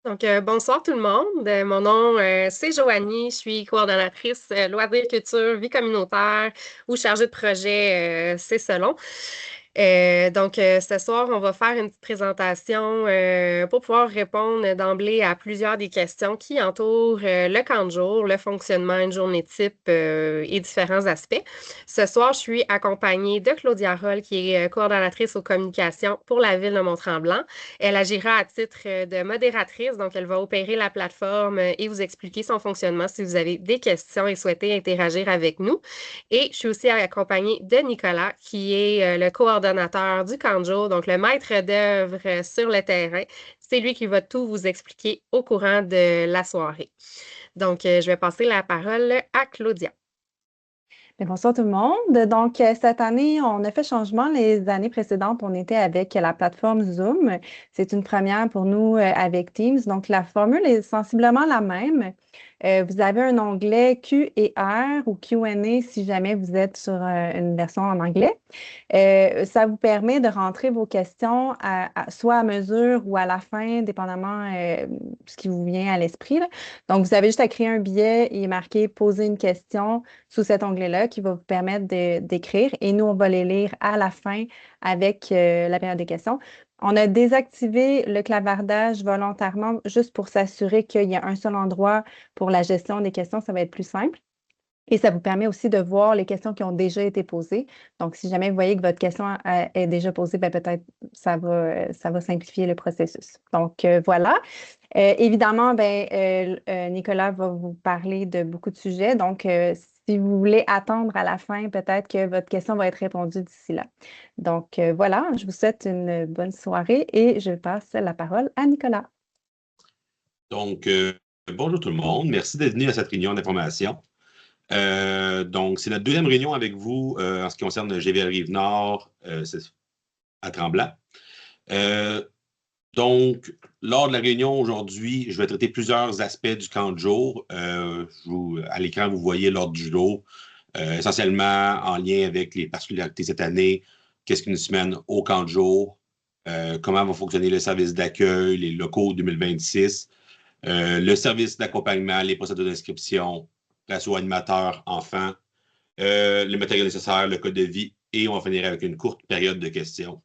Donc, bonsoir tout le monde. Mon nom, c'est Joanie. Je suis coordonnatrice loisirs, culture, vie communautaire ou chargée de projet, c'est selon. Ce soir, on va faire une petite présentation pour pouvoir répondre d'emblée à plusieurs des questions qui entourent le camp de jour, le fonctionnement, une journée type et différents aspects. Ce soir, je suis accompagnée de Claudia Roll, qui est coordonnatrice aux communications pour la ville de Mont-Tremblant. Elle agira à titre de modératrice, donc elle va opérer la plateforme et vous expliquer son fonctionnement si vous avez des questions et souhaitez interagir avec nous. Et je suis aussi accompagnée de Nicolas, qui est le coordonnateur du camp de jour, donc le maître d'œuvre sur le terrain. C'est lui qui va tout vous expliquer au courant de la soirée. Donc, je vais passer la parole à Claudia. Bien, bonsoir tout le monde. Donc, cette année, on a fait changement. Les années précédentes, on était avec la plateforme Zoom. C'est une première pour nous avec Teams. Donc, la formule est sensiblement la même. Vous avez un onglet Q et R ou Q&A si jamais vous êtes sur une version en anglais. Ça vous permet de rentrer vos questions soit à mesure ou à la fin, dépendamment de ce qui vous vient à l'esprit, là. Donc, vous avez juste à créer un billet et marquer «Poser une question» sous cet onglet-là qui va vous permettre d'écrire. Et nous, on va les lire à la fin avec la période des questions. On a désactivé le clavardage volontairement juste pour s'assurer qu'il y a un seul endroit pour la gestion des questions. Ça va être plus simple. Et ça vous permet aussi de voir les questions qui ont déjà été posées. Donc, si jamais vous voyez que votre question est déjà posée, ben peut-être ça va simplifier le processus. Donc, voilà. Évidemment, Nicolas va vous parler de beaucoup de sujets. Donc, si vous voulez attendre à la fin, peut-être que votre question va être répondue d'ici là. Donc, voilà, je vous souhaite une bonne soirée et je passe la parole à Nicolas. Donc, bonjour tout le monde. Merci d'être venu à cette réunion d'information. Donc, c'est notre deuxième réunion avec vous en ce qui concerne le GVL Rive-Nord à Tremblant. Donc, lors de la réunion aujourd'hui, je vais traiter plusieurs aspects du camp de jour. À l'écran, vous voyez l'ordre du jour, essentiellement en lien avec les particularités cette année. Qu'est-ce qu'une semaine au camp de jour? Comment va fonctionner le service d'accueil, les locaux 2026? Le service d'accompagnement, les procédures d'inscription, ratio animateur, enfants, le matériel nécessaire, le code de vie, et on va finir avec une courte période de questions.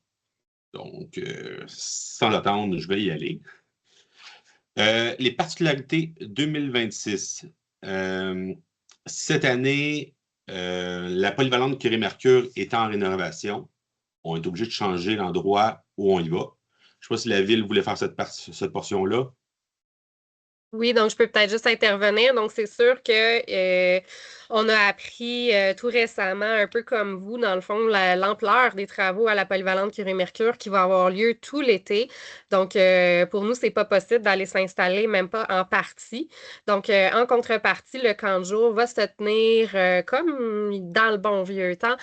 Donc, sans attendre, je vais y aller. Les particularités 2026. Cette année, la polyvalente Curie-Mercure est en rénovation. On est obligé de changer l'endroit où on y va. Je ne sais pas si la ville voulait faire cette portion-là. Oui, donc je peux peut-être juste intervenir. Donc, c'est sûr que on a appris tout récemment, un peu comme vous, dans le fond, l'ampleur des travaux à la polyvalente Curie-Mercure qui va avoir lieu tout l'été. Donc, pour nous, c'est pas possible d'aller s'installer, même pas en partie. Donc, en contrepartie, le camp de jour va se tenir comme dans le bon vieux temps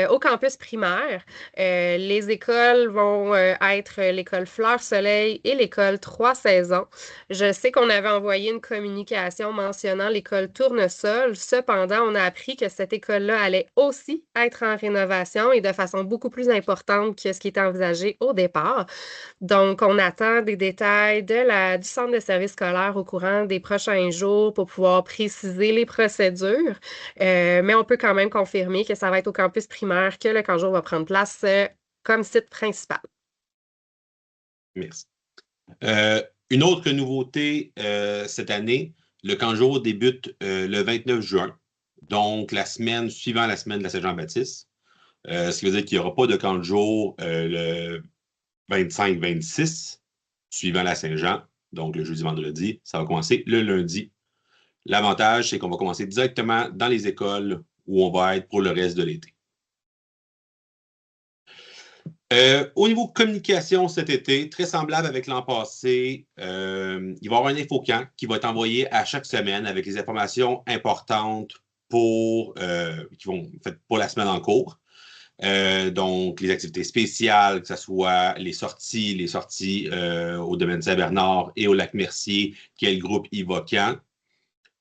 au campus primaire. Les écoles vont être l'école Fleur-Soleil et l'école Trois Saisons. Je sais qu'on avait envoyé une communication mentionnant l'école Tournesol. Cependant, on a appris que cette école-là allait aussi être en rénovation et de façon beaucoup plus importante que ce qui était envisagé au départ. Donc, on attend des détails du centre de service scolaire au courant des prochains jours pour pouvoir préciser les procédures. Mais on peut quand même confirmer que ça va être au campus primaire que le camp jour va prendre place comme site principal. Merci. Une autre nouveauté cette année, le camp jour débute le 29 juin, donc la semaine suivant la semaine de la Saint-Jean-Baptiste. Ce qui veut dire qu'il n'y aura pas de camp de jour le 25-26, suivant la Saint-Jean, donc le jeudi-vendredi. Ça va commencer le lundi. L'avantage, c'est qu'on va commencer directement dans les écoles où on va être pour le reste de l'été. Au niveau communication cet été, très semblable avec l'an passé, il va y avoir un infocamp qui va être envoyé à chaque semaine avec les informations importantes pour la semaine en cours. Donc, les activités spéciales, que ce soit les sorties au domaine de Saint-Bernard et au lac Mercier, qui est le groupe Ivocant.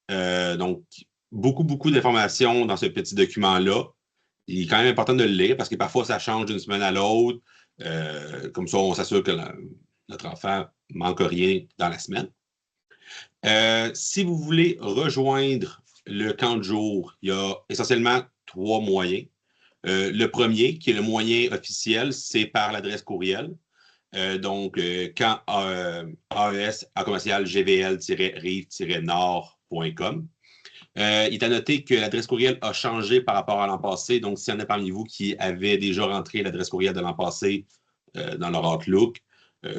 Donc, beaucoup d'informations dans ce petit document-là. Il est quand même important de le lire parce que parfois, ça change d'une semaine à l'autre. Comme ça, on s'assure que notre enfant ne manque rien dans la semaine. Si vous voulez rejoindre le camp de jour, il y a essentiellement 3 moyens. Le premier, qui est le moyen officiel, c'est par l'adresse courriel. Donc, camp aes@gvl-rive-nord.com. Il est à noter que l'adresse courriel a changé par rapport à l'an passé. Donc, s'il y en a parmi vous qui avaient déjà rentré l'adresse courriel de l'an passé dans leur Outlook,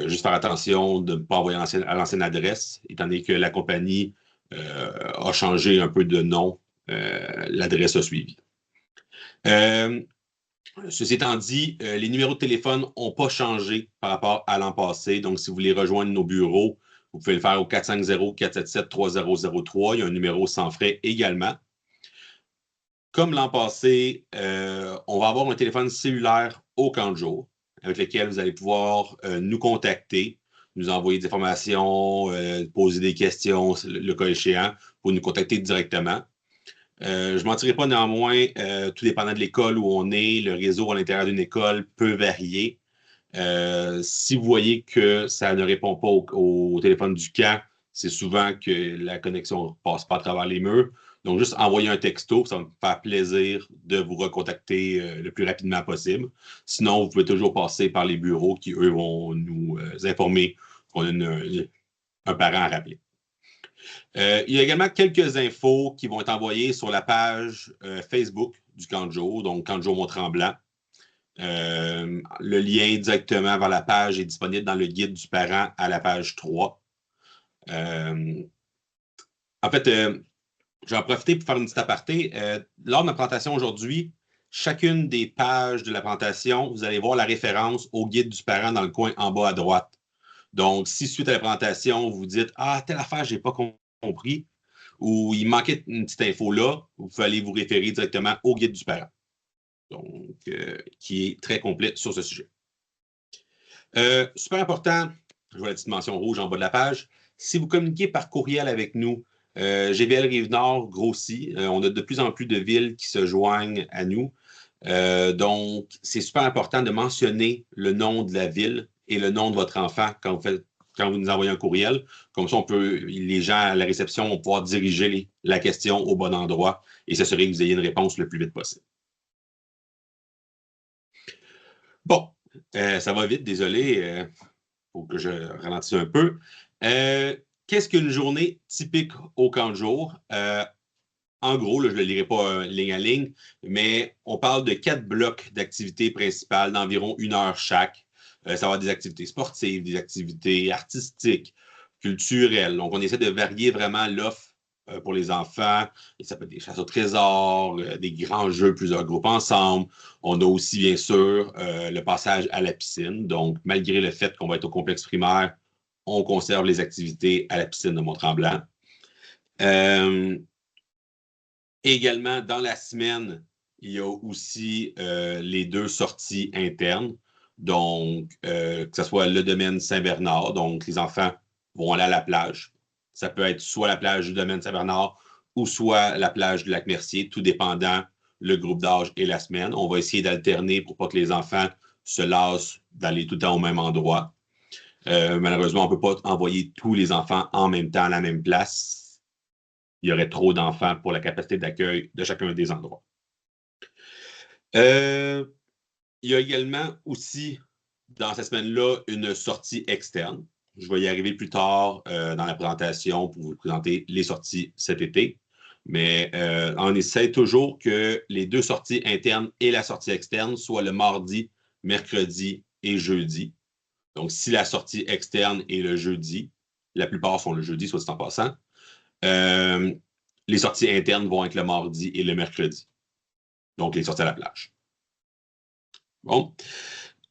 juste faire attention de ne pas envoyer à l'ancienne adresse, étant donné que la compagnie a changé un peu de nom, l'adresse a suivi. Ceci étant dit, les numéros de téléphone n'ont pas changé par rapport à l'an passé. Donc, si vous voulez rejoindre nos bureaux, vous pouvez le faire au 450-477-3003. Il y a un numéro sans frais également. Comme l'an passé, on va avoir un téléphone cellulaire au camp de jour avec lequel vous allez pouvoir nous contacter, nous envoyer des informations, poser des questions, le cas échéant, pour nous contacter directement. Je ne mentirai pas néanmoins, tout dépendant de l'école où on est, le réseau à l'intérieur d'une école peut varier. Si vous voyez que ça ne répond pas au téléphone du camp, c'est souvent que la connexion ne passe pas à travers les murs. Donc, juste envoyer un texto, ça va me faire plaisir de vous recontacter le plus rapidement possible. Sinon, vous pouvez toujours passer par les bureaux qui, eux, vont nous informer qu'on a un parent à rappeler. Il y a également quelques infos qui vont être envoyées sur la page Facebook du camp de jour, donc camp de jour Mont-Tremblant. Le lien directement vers la page est disponible dans le guide du parent à la page 3. En fait, j'en profite pour faire une petite aparté. Lors de ma présentation aujourd'hui, chacune des pages de la présentation, vous allez voir la référence au guide du parent dans le coin en bas à droite. Donc, si suite à la présentation, vous dites « Ah, telle affaire, je n'ai pas compris » ou « Il manquait une petite info là », vous pouvez aller vous référer directement au guide du parent. Donc, qui est très complet sur ce sujet. Super important, je vois la petite mention rouge en bas de la page. Si vous communiquez par courriel avec nous, GVL Rive-Nord grossit. On a de plus en plus de villes qui se joignent à nous. Donc, c'est super important de mentionner le nom de la ville et le nom de votre enfant quand vous nous envoyez un courriel. Comme ça, les gens à la réception vont pouvoir diriger la question au bon endroit et s'assurer que vous ayez une réponse le plus vite possible. Bon, ça va vite, désolé. Faut que je ralentisse un peu. Qu'est-ce qu'une journée typique au camp de jour? En gros, là, je ne le lirai pas ligne à ligne, mais on parle de 4 blocs d'activités principales d'environ 1 heure chaque. Ça va avoir des activités sportives, des activités artistiques, culturelles. Donc, on essaie de varier vraiment l'offre pour les enfants. Et ça peut être des chasses au trésor, des grands jeux, plusieurs groupes ensemble. On a aussi, bien sûr, le passage à la piscine. Donc, malgré le fait qu'on va être au complexe primaire, on conserve les activités à la piscine de Mont-Tremblant. Également, dans la semaine, il y a aussi les 2 sorties internes. Donc, que ce soit le domaine Saint-Bernard, donc les enfants vont aller à la plage. Ça peut être soit la plage du domaine Saint-Bernard ou soit la plage du Lac-Mercier, tout dépendant le groupe d'âge et la semaine. On va essayer d'alterner pour pas que les enfants se lassent d'aller tout le temps au même endroit. Malheureusement, on ne peut pas envoyer tous les enfants en même temps à la même place. Il y aurait trop d'enfants pour la capacité d'accueil de chacun des endroits. Il y a également aussi, dans cette semaine-là, une sortie externe. Je vais y arriver plus tard dans la présentation pour vous présenter les sorties cet été. Mais on essaie toujours que les 2 sorties internes et la sortie externe soient le mardi, mercredi et jeudi. Donc, si la sortie externe est le jeudi, la plupart sont le jeudi, soit dit en passant, les sorties internes vont être le mardi et le mercredi. Donc, les sorties à la plage. Bon.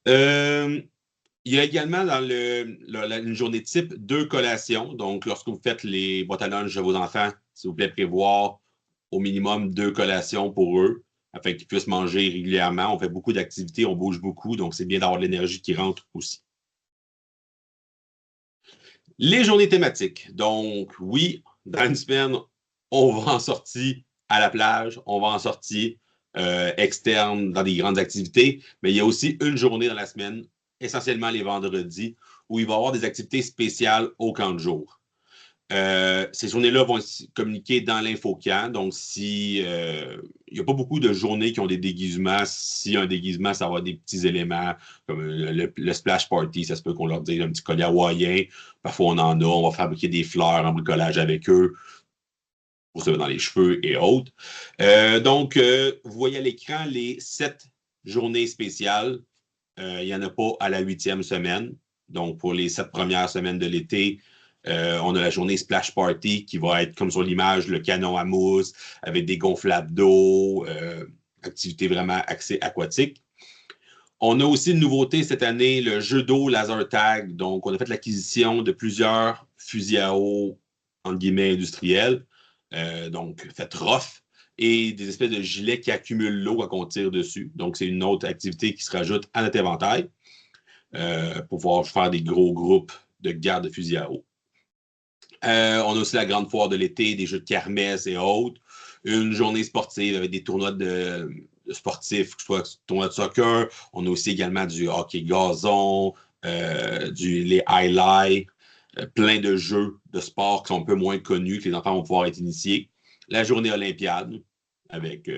Il y a également dans une journée type 2 collations. Donc, lorsque vous faites les boîtes à lunch de vos enfants, s'il vous plaît, prévoir au minimum 2 collations pour eux, afin qu'ils puissent manger régulièrement. On fait beaucoup d'activités, on bouge beaucoup, donc c'est bien d'avoir de l'énergie qui rentre aussi. Les journées thématiques. Donc, oui, dans une semaine, on va en sortie à la plage, on va en sortie externe dans des grandes activités, mais il y a aussi une journée dans la semaine, essentiellement les vendredis, où il va y avoir des activités spéciales au camp de jour. Ces journées-là vont être communiquées dans l'infocamp. Donc, il n'y a pas beaucoup de journées qui ont des déguisements. S'il y a un déguisement, ça va avoir des petits éléments comme le splash party. Ça se peut qu'on leur dise un petit collier hawaïen. Parfois, on en a. On va fabriquer des fleurs en bricolage avec eux pour se mettre dans les cheveux et autres. Donc, vous voyez à l'écran les 7 journées spéciales. Il n'y en a pas à la 8e semaine. Donc, pour les 7 premières semaines de l'été, on a la journée Splash Party qui va être, comme sur l'image, le canon à mousse avec des gonflables d'eau, activité vraiment axée aquatique. On a aussi une nouveauté cette année, le jeu d'eau laser tag. Donc, on a fait l'acquisition de plusieurs fusils à eau, entre guillemets, industriels, donc fait rough, et des espèces de gilets qui accumulent l'eau quand on tire dessus. Donc, c'est une autre activité qui se rajoute à notre éventail pour pouvoir faire des gros groupes de garde de fusils à eau. On a aussi la grande foire de l'été, des jeux de kermesse et autres. Une journée sportive avec des tournois de sportifs, que ce soit tournoi de soccer. On a aussi également du hockey gazon, les highlights, plein de jeux de sport qui sont un peu moins connus, que les enfants vont pouvoir être initiés. La journée olympiade avec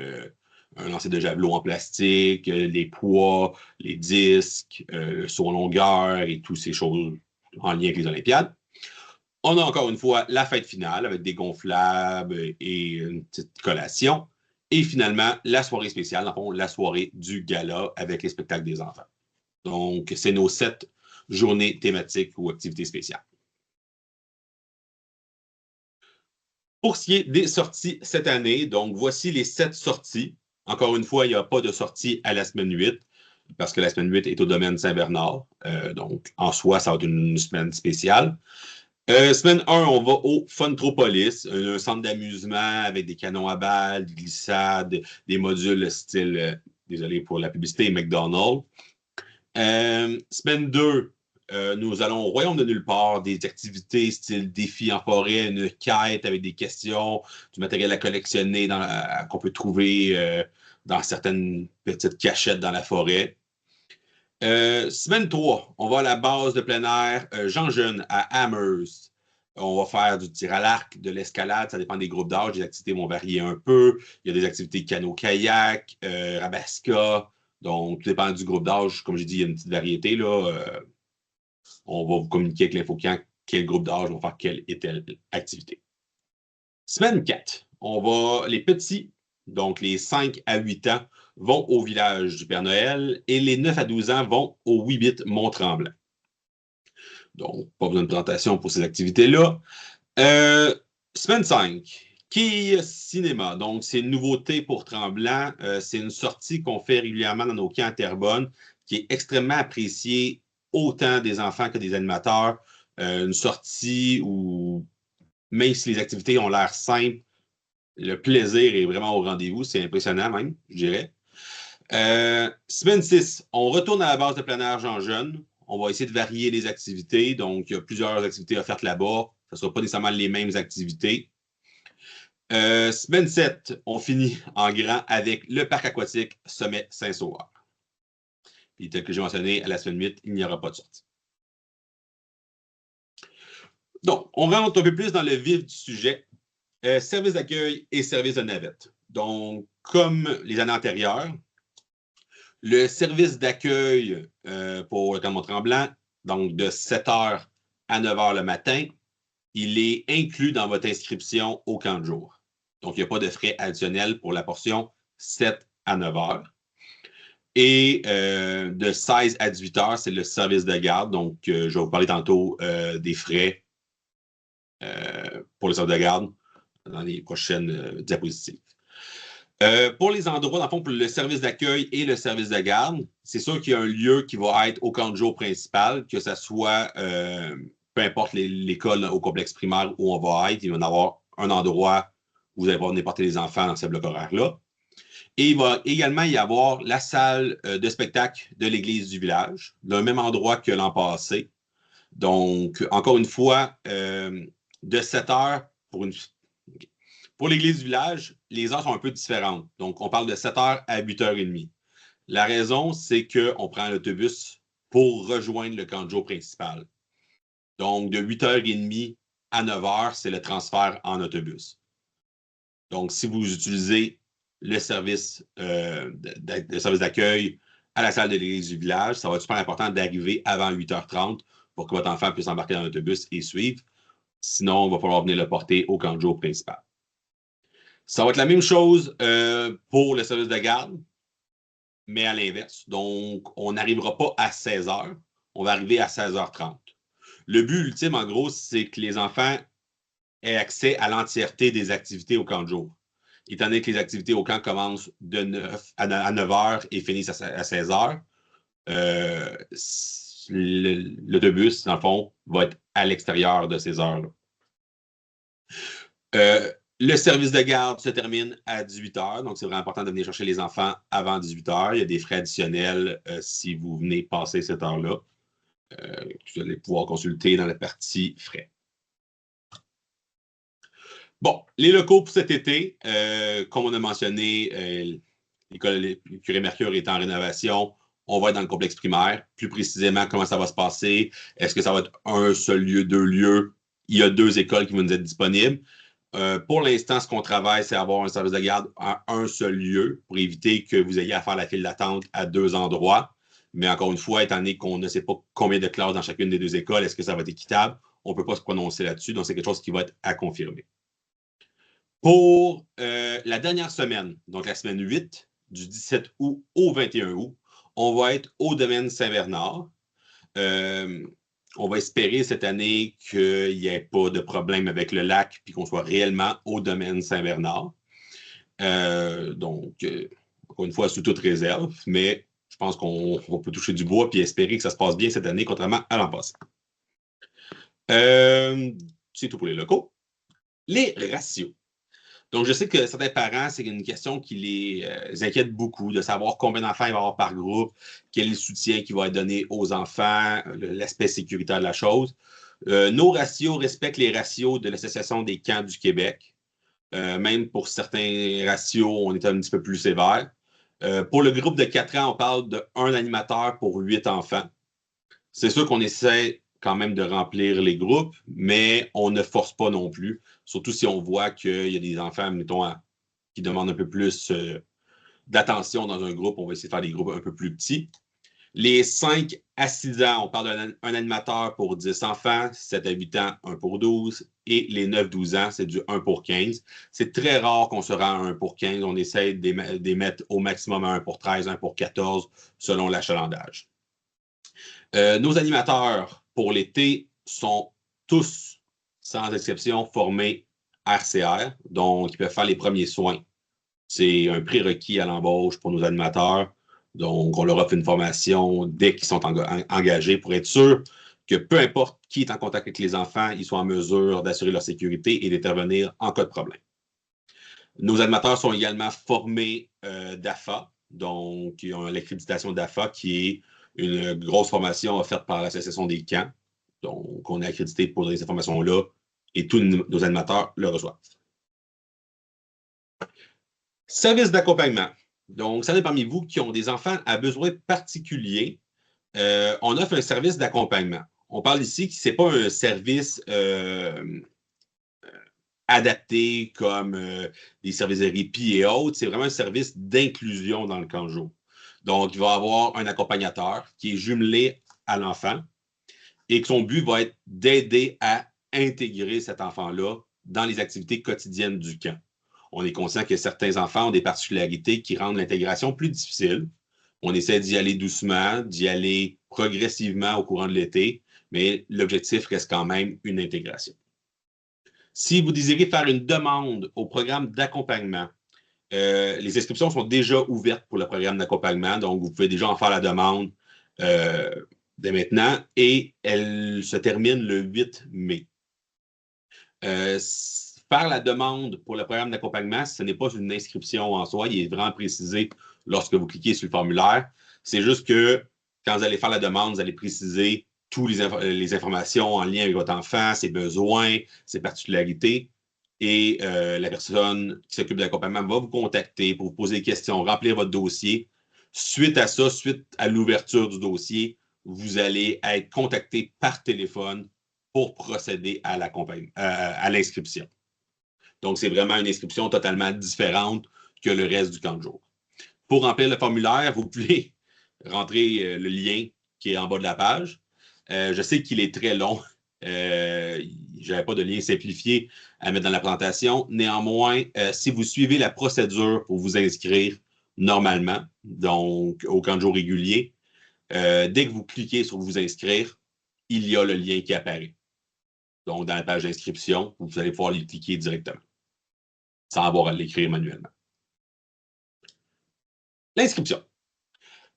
un lancer de javelot en plastique, les poids, les disques, le saut en longueur et toutes ces choses en lien avec les olympiades. On a encore une fois la fête finale avec des gonflables et une petite collation. Et finalement, la soirée spéciale, dans le fond, la soirée du gala avec les spectacles des enfants. Donc, c'est nos 7 journées thématiques ou activités spéciales. Pour ce qui est des sorties cette année, donc voici les 7 sorties. Encore une fois, il n'y a pas de sortie à la semaine 8 parce que la semaine 8 est au domaine Saint-Bernard. Donc, en soi, ça va être une semaine spéciale. Semaine 1, on va au Funtropolis, un centre d'amusement avec des canons à balles, des glissades, des modules style, désolé pour la publicité, McDonald's. Semaine 2, nous allons au Royaume de Nulle Part, des activités style défi en forêt, une quête avec des questions, du matériel à collectionner qu'on peut trouver dans certaines petites cachettes dans la forêt. Semaine 3, on va à la base de plein air Jean Jeune à Amherst. On va faire du tir à l'arc, de l'escalade, ça dépend des groupes d'âge. Les activités vont varier un peu. Il y a des activités canot-kayak, rabasca. Donc, tout dépend du groupe d'âge. Comme j'ai dit, il y a une petite variété. Là. On va vous communiquer avec l'infocamp quel groupe d'âge va faire quelle et telle activité. Semaine 4, les petits, donc les 5 à 8 ans, vont au village du Père Noël et les 9 à 12 ans vont au 8-bit Mont-Tremblant. Donc, pas besoin de présentation pour ces activités-là. Semaine 5, Quilles Cinéma. Donc, c'est une nouveauté pour Tremblant. C'est une sortie qu'on fait régulièrement dans nos camps à Terrebonne qui est extrêmement appréciée autant des enfants que des animateurs. Une sortie où, même si les activités ont l'air simples, le plaisir est vraiment au rendez-vous. C'est impressionnant même, je dirais. Semaine 6, on retourne à la base de plein air Jean Jeune. On va essayer de varier les activités. Donc, il y a plusieurs activités offertes là-bas. Ce ne sera pas nécessairement les mêmes activités. Semaine 7, on finit en grand avec le parc aquatique Sommet Saint-Sauveur. Puis, tel que j'ai mentionné, à la semaine 8, il n'y aura pas de sortie. Donc, on rentre un peu plus dans le vif du sujet. Service d'accueil et service de navette. Donc, comme les années antérieures, le service d'accueil pour le camp Mont-Tremblant, donc de 7h à 9h le matin, il est inclus dans votre inscription au camp de jour. Donc, il n'y a pas de frais additionnels pour la portion 7 à 9h. Et de 16 à 18h, c'est le service de garde. Donc, je vais vous parler tantôt des frais pour le service de garde dans les prochaines diapositives. Pour les endroits, dans le fond, pour le service d'accueil et le service de garde, c'est sûr qu'il y a un lieu qui va être au camp de jour principal, que ce soit, peu importe l'école au complexe primaire où on va être, il va y avoir un endroit où vous allez pouvoir venir porter les enfants dans ce bloc horaire-là. Et il va également y avoir la salle de spectacle de l'église du village, dans le même endroit que l'an passé. Donc, encore une fois, de 7 heures pour l'église du village, les heures sont un peu différentes. Donc, on parle de 7 heures à 8h30. La raison, c'est qu'on prend l'autobus pour rejoindre le camp de jour principal. Donc, de 8h30 à 9h, c'est le transfert en autobus. Donc, si vous utilisez le service d'accueil à la salle de l'église du village, ça va être super important d'arriver avant 8h30 pour que votre enfant puisse embarquer dans l'autobus et suivre. Sinon, il va falloir venir le porter au camp de jour principal. Ça va être la même chose pour le service de garde, mais à l'inverse. Donc, on n'arrivera pas à 16h, on va arriver à 16h30. Le but ultime, en gros, c'est que les enfants aient accès à l'entièreté des activités au camp de jour. Étant donné que les activités au camp commencent de 9 à 9h et finissent à 16h, l'autobus, dans le fond, va être à l'extérieur de ces heures-là. Le service de garde se termine à 18h, donc c'est vraiment important de venir chercher les enfants avant 18h. Il y a des frais additionnels si vous venez passer cette heure-là. Vous allez pouvoir consulter dans la partie frais. Bon, les locaux pour cet été, comme on a mentionné, l'école Curé Mercure est en rénovation. On va être dans le complexe primaire. Plus précisément, comment ça va se passer? Est-ce que ça va être un seul lieu, 2 lieux? Il y a 2 écoles qui vont nous être disponibles. Pour l'instant, ce qu'on travaille, c'est avoir un service de garde à un seul lieu pour éviter que vous ayez à faire la file d'attente à 2 endroits. Mais encore une fois, étant donné qu'on ne sait pas combien de classes dans chacune des 2 écoles, est-ce que ça va être équitable? On ne peut pas se prononcer là-dessus, donc c'est quelque chose qui va être à confirmer. Pour la dernière semaine, donc la semaine 8, du 17 août au 21 août, on va être au domaine Saint-Bernard. On va espérer cette année qu'il n'y ait pas de problème avec le lac puis qu'on soit réellement au domaine Saint-Bernard. Donc, encore une fois, sous toute réserve, mais je pense qu'on peut toucher du bois puis espérer que ça se passe bien cette année, contrairement à l'an passé. C'est tout pour les locaux. Les ratios. Donc, je sais que certains parents, c'est une question qui les inquiète beaucoup, de savoir combien d'enfants il va y avoir par groupe, quel est le soutien qui va être donné aux enfants, l'aspect sécuritaire de la chose. Nos ratios respectent les ratios de l'Association des camps du Québec. Même pour certains ratios, on est un petit peu plus sévère. Pour le groupe de 4 ans, on parle de 1 animateur pour 8 enfants. C'est sûr qu'on essaie quand même de remplir les groupes, mais on ne force pas non plus. Surtout si on voit qu'il y a des enfants, mettons, qui demandent un peu plus d'attention dans un groupe, on va essayer de faire des groupes un peu plus petits. Les 5 à 6 ans, on parle d'un animateur pour 10 enfants, 7 à 8 ans, 1 pour 12, et les 9-12 ans, c'est du 1 pour 15. C'est très rare qu'on se rend à 1 pour 15. On essaie de les mettre au maximum à 1 pour 13, 1 pour 14, selon l'achalandage. Nos animateurs pour l'été sont tous, sans exception, formés RCR, donc ils peuvent faire les premiers soins. C'est un prérequis à l'embauche pour nos animateurs. Donc, on leur offre une formation dès qu'ils sont engagés pour être sûr que peu importe qui est en contact avec les enfants, ils soient en mesure d'assurer leur sécurité et d'intervenir en cas de problème. Nos animateurs sont également formés d'AFA, donc ils ont l'accréditation d'AFA qui est une grosse formation offerte par l'Association des camps. Donc, on est accrédité pour donner ces formations-là et tous nos animateurs le reçoivent. Service d'accompagnement. Donc, certains parmi vous qui ont des enfants à besoins particuliers, on offre un service d'accompagnement. On parle ici que ce n'est pas un service adapté comme des services de répit et autres. C'est vraiment un service d'inclusion dans le camp de jour. Donc, il va y avoir un accompagnateur qui est jumelé à l'enfant et que son but va être d'aider à intégrer cet enfant-là dans les activités quotidiennes du camp. On est conscient que certains enfants ont des particularités qui rendent l'intégration plus difficile. On essaie d'y aller doucement, d'y aller progressivement au courant de l'été, mais l'objectif reste quand même une intégration. Si vous désirez faire une demande au programme d'accompagnement, les inscriptions sont déjà ouvertes pour le programme d'accompagnement, donc vous pouvez déjà en faire la demande dès maintenant et elle se termine le 8 mai. Faire la demande pour le programme d'accompagnement, ce n'est pas une inscription en soi, il est vraiment précisé lorsque vous cliquez sur le formulaire. C'est juste que quand vous allez faire la demande, vous allez préciser toutes les informations en lien avec votre enfant, ses besoins, ses particularités. Et la personne qui s'occupe de l'accompagnement va vous contacter pour vous poser des questions, remplir votre dossier. Suite à ça, suite à l'ouverture du dossier, vous allez être contacté par téléphone pour procéder à l'inscription. Donc, c'est vraiment une inscription totalement différente que le reste du camp de jour. Pour remplir le formulaire, vous pouvez rentrer le lien qui est en bas de la page. Je sais qu'il est très long. Je n'avais pas de lien simplifié à mettre dans la présentation. Néanmoins, si vous suivez la procédure pour vous inscrire normalement, donc au camp de jour régulier, dès que vous cliquez sur « Vous inscrire », il y a le lien qui apparaît. Donc, dans la page d'inscription, vous allez pouvoir y cliquer directement, sans avoir à l'écrire manuellement. L'inscription.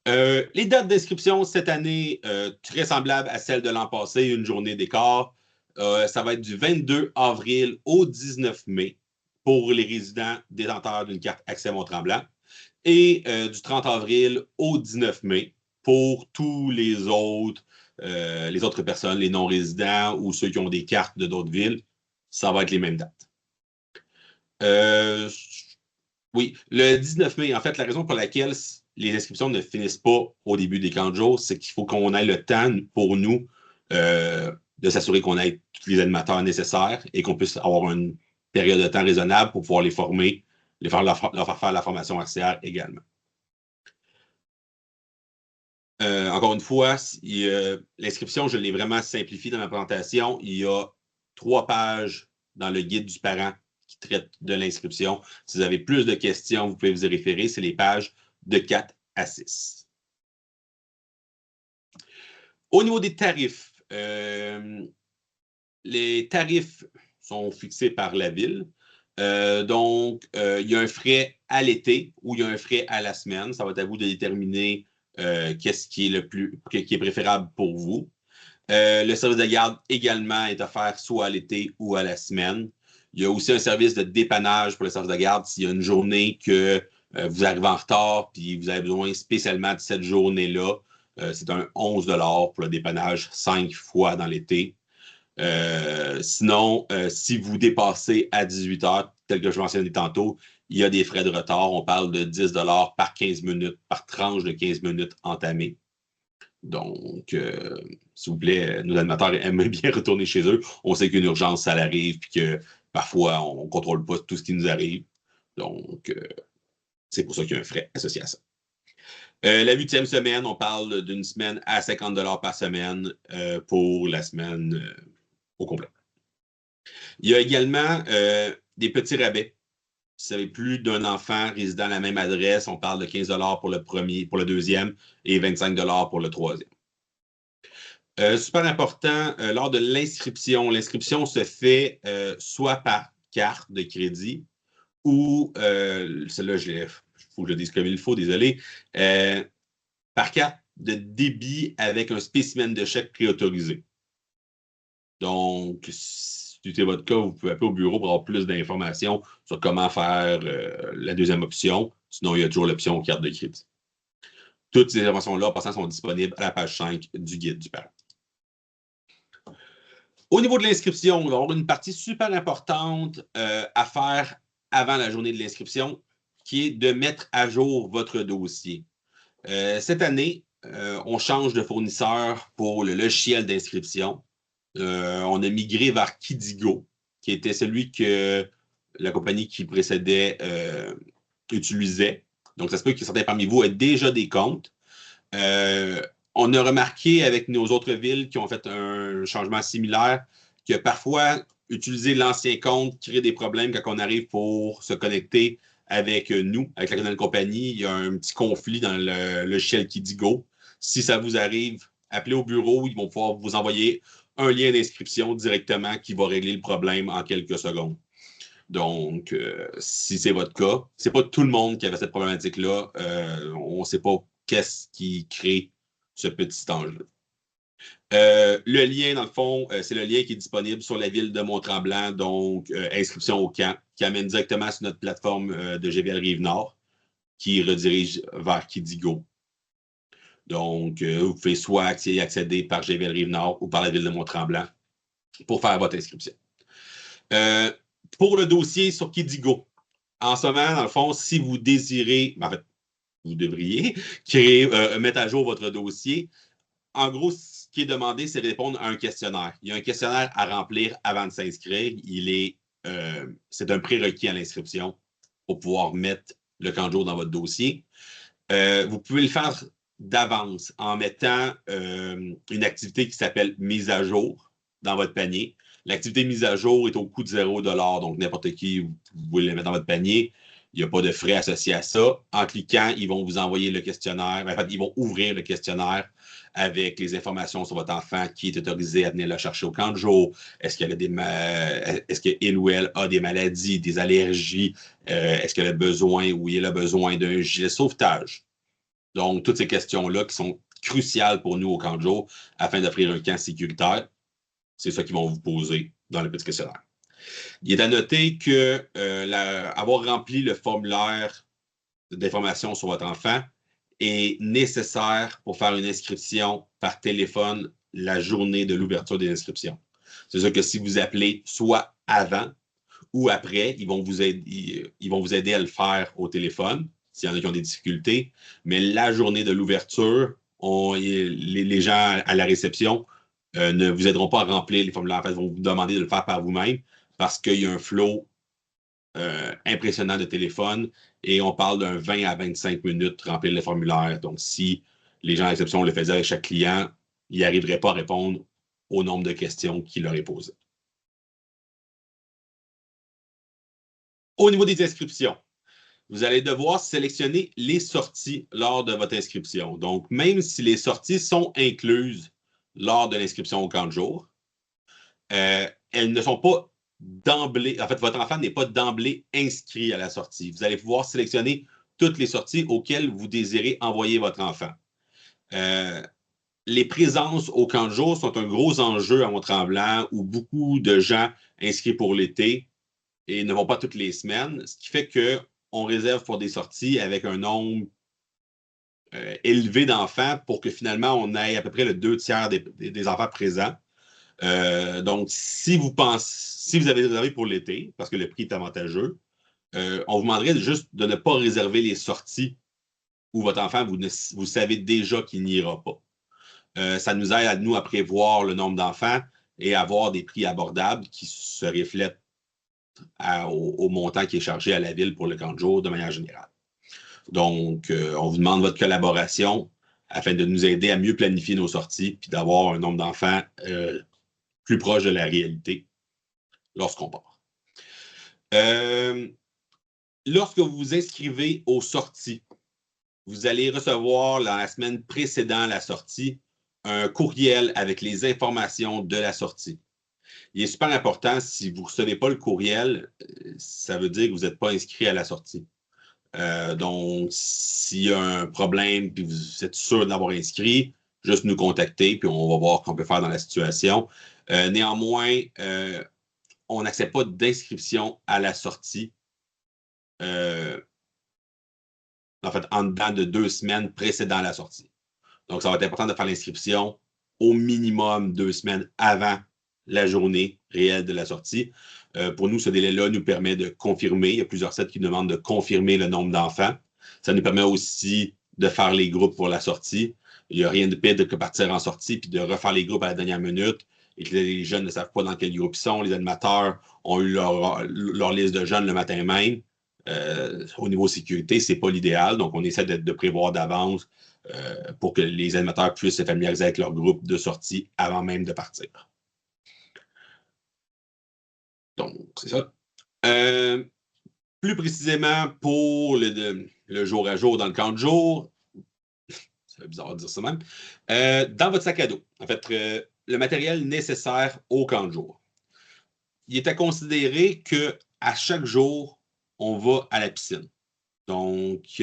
Les dates d'inscription cette année, très semblables à celles de l'an passé, une journée d'écart. Ça va être du 22 avril au 19 mai pour les résidents détenteurs d'une carte Accès Mont-Tremblant et du 30 avril au 19 mai pour tous les autres personnes, les non-résidents ou ceux qui ont des cartes de d'autres villes. Ça va être les mêmes dates. Oui, le 19 mai, en fait, la raison pour laquelle les inscriptions ne finissent pas au début des camps de jour, c'est qu'il faut qu'on ait le temps pour nous de s'assurer qu'on ait tous les animateurs nécessaires et qu'on puisse avoir une période de temps raisonnable pour pouvoir les former, leur faire faire la formation RCR également. Encore une fois, l'inscription, je l'ai vraiment simplifiée dans ma présentation. Il y a 3 pages dans le guide du parent qui traite de l'inscription. Si vous avez plus de questions, vous pouvez vous y référer. C'est les pages de 4 à 6. Au niveau des tarifs, les tarifs sont fixés par la ville. Donc, il y a un frais à l'été ou il y a un frais à la semaine. Ça va être à vous de déterminer qu'est-ce qui est préférable pour vous. Le service de garde également est offert soit à l'été ou à la semaine. Il y a aussi un service de dépannage pour le service de garde s'il y a une journée que vous arrivez en retard et vous avez besoin spécialement de cette journée-là. C'est un 11 $ pour le dépannage 5 fois dans l'été. Sinon, si vous dépassez à 18 heures, tel que je mentionnais tantôt, il y a des frais de retard. On parle de 10 $ par 15 minutes, par tranche de 15 minutes entamée. Donc, s'il vous plaît, nos animateurs aiment bien retourner chez eux. On sait qu'une urgence, ça arrive, puis que parfois, on ne contrôle pas tout ce qui nous arrive. Donc, c'est pour ça qu'il y a un frais associé à ça. La 8e semaine, on parle d'une semaine à 50 $ par semaine pour la semaine au complet. Il y a également des petits rabais. Si vous avez plus d'un enfant résidant à la même adresse, on parle de 15 $ pour le deuxième et 25 $ pour le troisième. Super important, lors de l'inscription se fait soit par carte de crédit ou, celle-là, il faut que je le dise comme il faut, désolé, par carte de débit avec un spécimen de chèque préautorisé. Donc, si c'est votre cas, vous pouvez appeler au bureau pour avoir plus d'informations sur comment faire la deuxième option. Sinon, il y a toujours l'option carte de crédit. Toutes ces informations-là, en passant, sont disponibles à la page 5 du guide du parent. Au niveau de l'inscription, il va y avoir une partie super importante à faire avant la journée de l'inscription, qui est de mettre à jour votre dossier. Cette année, on change de fournisseur pour le logiciel d'inscription. On a migré vers Kidigo, qui était celui que la compagnie qui précédait utilisait. Donc, ça se peut que certains parmi vous aient déjà des comptes. On a remarqué avec nos autres villes qui ont fait un changement similaire que parfois, utiliser l'ancien compte crée des problèmes quand on arrive pour se connecter avec nous, avec la compagnie. Il y a un petit conflit dans le logiciel Kidigo. Si ça vous arrive, appelez au bureau, ils vont pouvoir vous envoyer un lien d'inscription directement qui va régler le problème en quelques secondes. Donc, si c'est votre cas, c'est pas tout le monde qui avait cette problématique-là. On ne sait pas qu'est-ce qui crée ce petit ange-là. Le lien, dans le fond, c'est le lien qui est disponible sur la ville de Mont-Tremblant, donc inscription au camp, qui amène directement sur notre plateforme de GVL Rive-Nord, qui redirige vers Kidigo. Donc, vous pouvez soit y accéder par GVL Rive-Nord ou par la ville de Mont-Tremblant pour faire votre inscription. Pour le dossier sur Kidigo, en ce moment, dans le fond, si vous désirez, en fait, vous devriez mettre à jour votre dossier. En gros, ce qui est demandé, c'est répondre à un questionnaire. Il y a un questionnaire à remplir avant de s'inscrire. C'est un prérequis à l'inscription pour pouvoir mettre le camp de jour dans votre dossier. Vous pouvez le faire d'avance en mettant une activité qui s'appelle mise à jour dans votre panier. L'activité mise à jour est au coût de 0 $, donc n'importe qui, vous pouvez le mettre dans votre panier. Il n'y a pas de frais associés à ça. En cliquant, ils vont vous envoyer le questionnaire. En fait, ils vont ouvrir le questionnaire avec les informations sur votre enfant qui est autorisé à venir le chercher au camp de jour. Est-ce qu'il ou elle a des maladies, des allergies? Est-ce qu'elle a besoin ou il a besoin d'un gilet de sauvetage? Donc, toutes ces questions-là qui sont cruciales pour nous au camp de jour afin d'offrir un camp sécuritaire, c'est ça qu'ils vont vous poser dans le petit questionnaire. Il est à noter que avoir rempli le formulaire d'information sur votre enfant est nécessaire pour faire une inscription par téléphone la journée de l'ouverture des inscriptions. C'est sûr que si vous appelez soit avant ou après, ils vont vous aider à le faire au téléphone s'il y en a qui ont des difficultés. Mais la journée de l'ouverture, les gens à la réception ne vous aideront pas à remplir les formulaires. En fait, ils vont vous demander de le faire par vous-même parce qu'il y a un flow impressionnant de téléphone et on parle d'un 20 à 25 minutes remplir le formulaire. Donc, si les gens à la réception le faisaient avec chaque client, ils n'arriveraient pas à répondre au nombre de questions qui leur est posé. Au niveau des inscriptions, vous allez devoir sélectionner les sorties lors de votre inscription. Donc, même si les sorties sont incluses lors de l'inscription au camp de jour, elles ne sont pas d'emblée, en fait, votre enfant n'est pas d'emblée inscrit à la sortie. Vous allez pouvoir sélectionner toutes les sorties auxquelles vous désirez envoyer votre enfant. Les présences au camp de jour sont un gros enjeu à Mont-Tremblant où beaucoup de gens inscrits pour l'été et ne vont pas toutes les semaines, ce qui fait qu'on réserve pour des sorties avec un nombre élevé d'enfants pour que finalement on ait à peu près le 2/3 des enfants présents. Donc, si vous avez réservé pour l'été, parce que le prix est avantageux, on vous demanderait juste de ne pas réserver les sorties où votre enfant, vous savez déjà qu'il n'ira pas. Ça nous aide, à prévoir le nombre d'enfants et à avoir des prix abordables qui se reflètent au montant qui est chargé à la ville pour le camp de jour de manière générale. Donc, on vous demande votre collaboration afin de nous aider à mieux planifier nos sorties puis d'avoir un nombre d'enfants plus proche de la réalité lorsqu'on part. Lorsque vous vous inscrivez aux sorties, vous allez recevoir la semaine précédant la sortie un courriel avec les informations de la sortie. Il est super important, si vous ne recevez pas le courriel, ça veut dire que vous n'êtes pas inscrit à la sortie. Donc, s'il y a un problème et vous êtes sûr d'avoir inscrit, juste nous contacter puis on va voir ce qu'on peut faire dans la situation. Néanmoins, on n'accepte pas d'inscription à la sortie. En fait, en dedans de 2 semaines précédant la sortie. Donc, ça va être important de faire l'inscription au minimum 2 semaines avant la journée réelle de la sortie. Pour nous, ce délai-là nous permet de confirmer. Il y a plusieurs sites qui demandent de confirmer le nombre d'enfants. Ça nous permet aussi de faire les groupes pour la sortie. Il n'y a rien de pire que partir en sortie puis de refaire les groupes à la dernière minute et que les jeunes ne savent pas dans quel groupe ils sont. Les animateurs ont eu leur liste de jeunes le matin même. Au niveau sécurité, ce n'est pas l'idéal. Donc, on essaie de prévoir d'avance pour que les animateurs puissent se familiariser avec leur groupe de sortie avant même de partir. Donc, c'est ça. Plus précisément, pour le jour à jour dans le camp de jour, c'est bizarre de dire ça même, dans votre sac à dos, en fait, le matériel nécessaire au camp de jour. Il est à considérer qu'à chaque jour, on va à la piscine. Donc,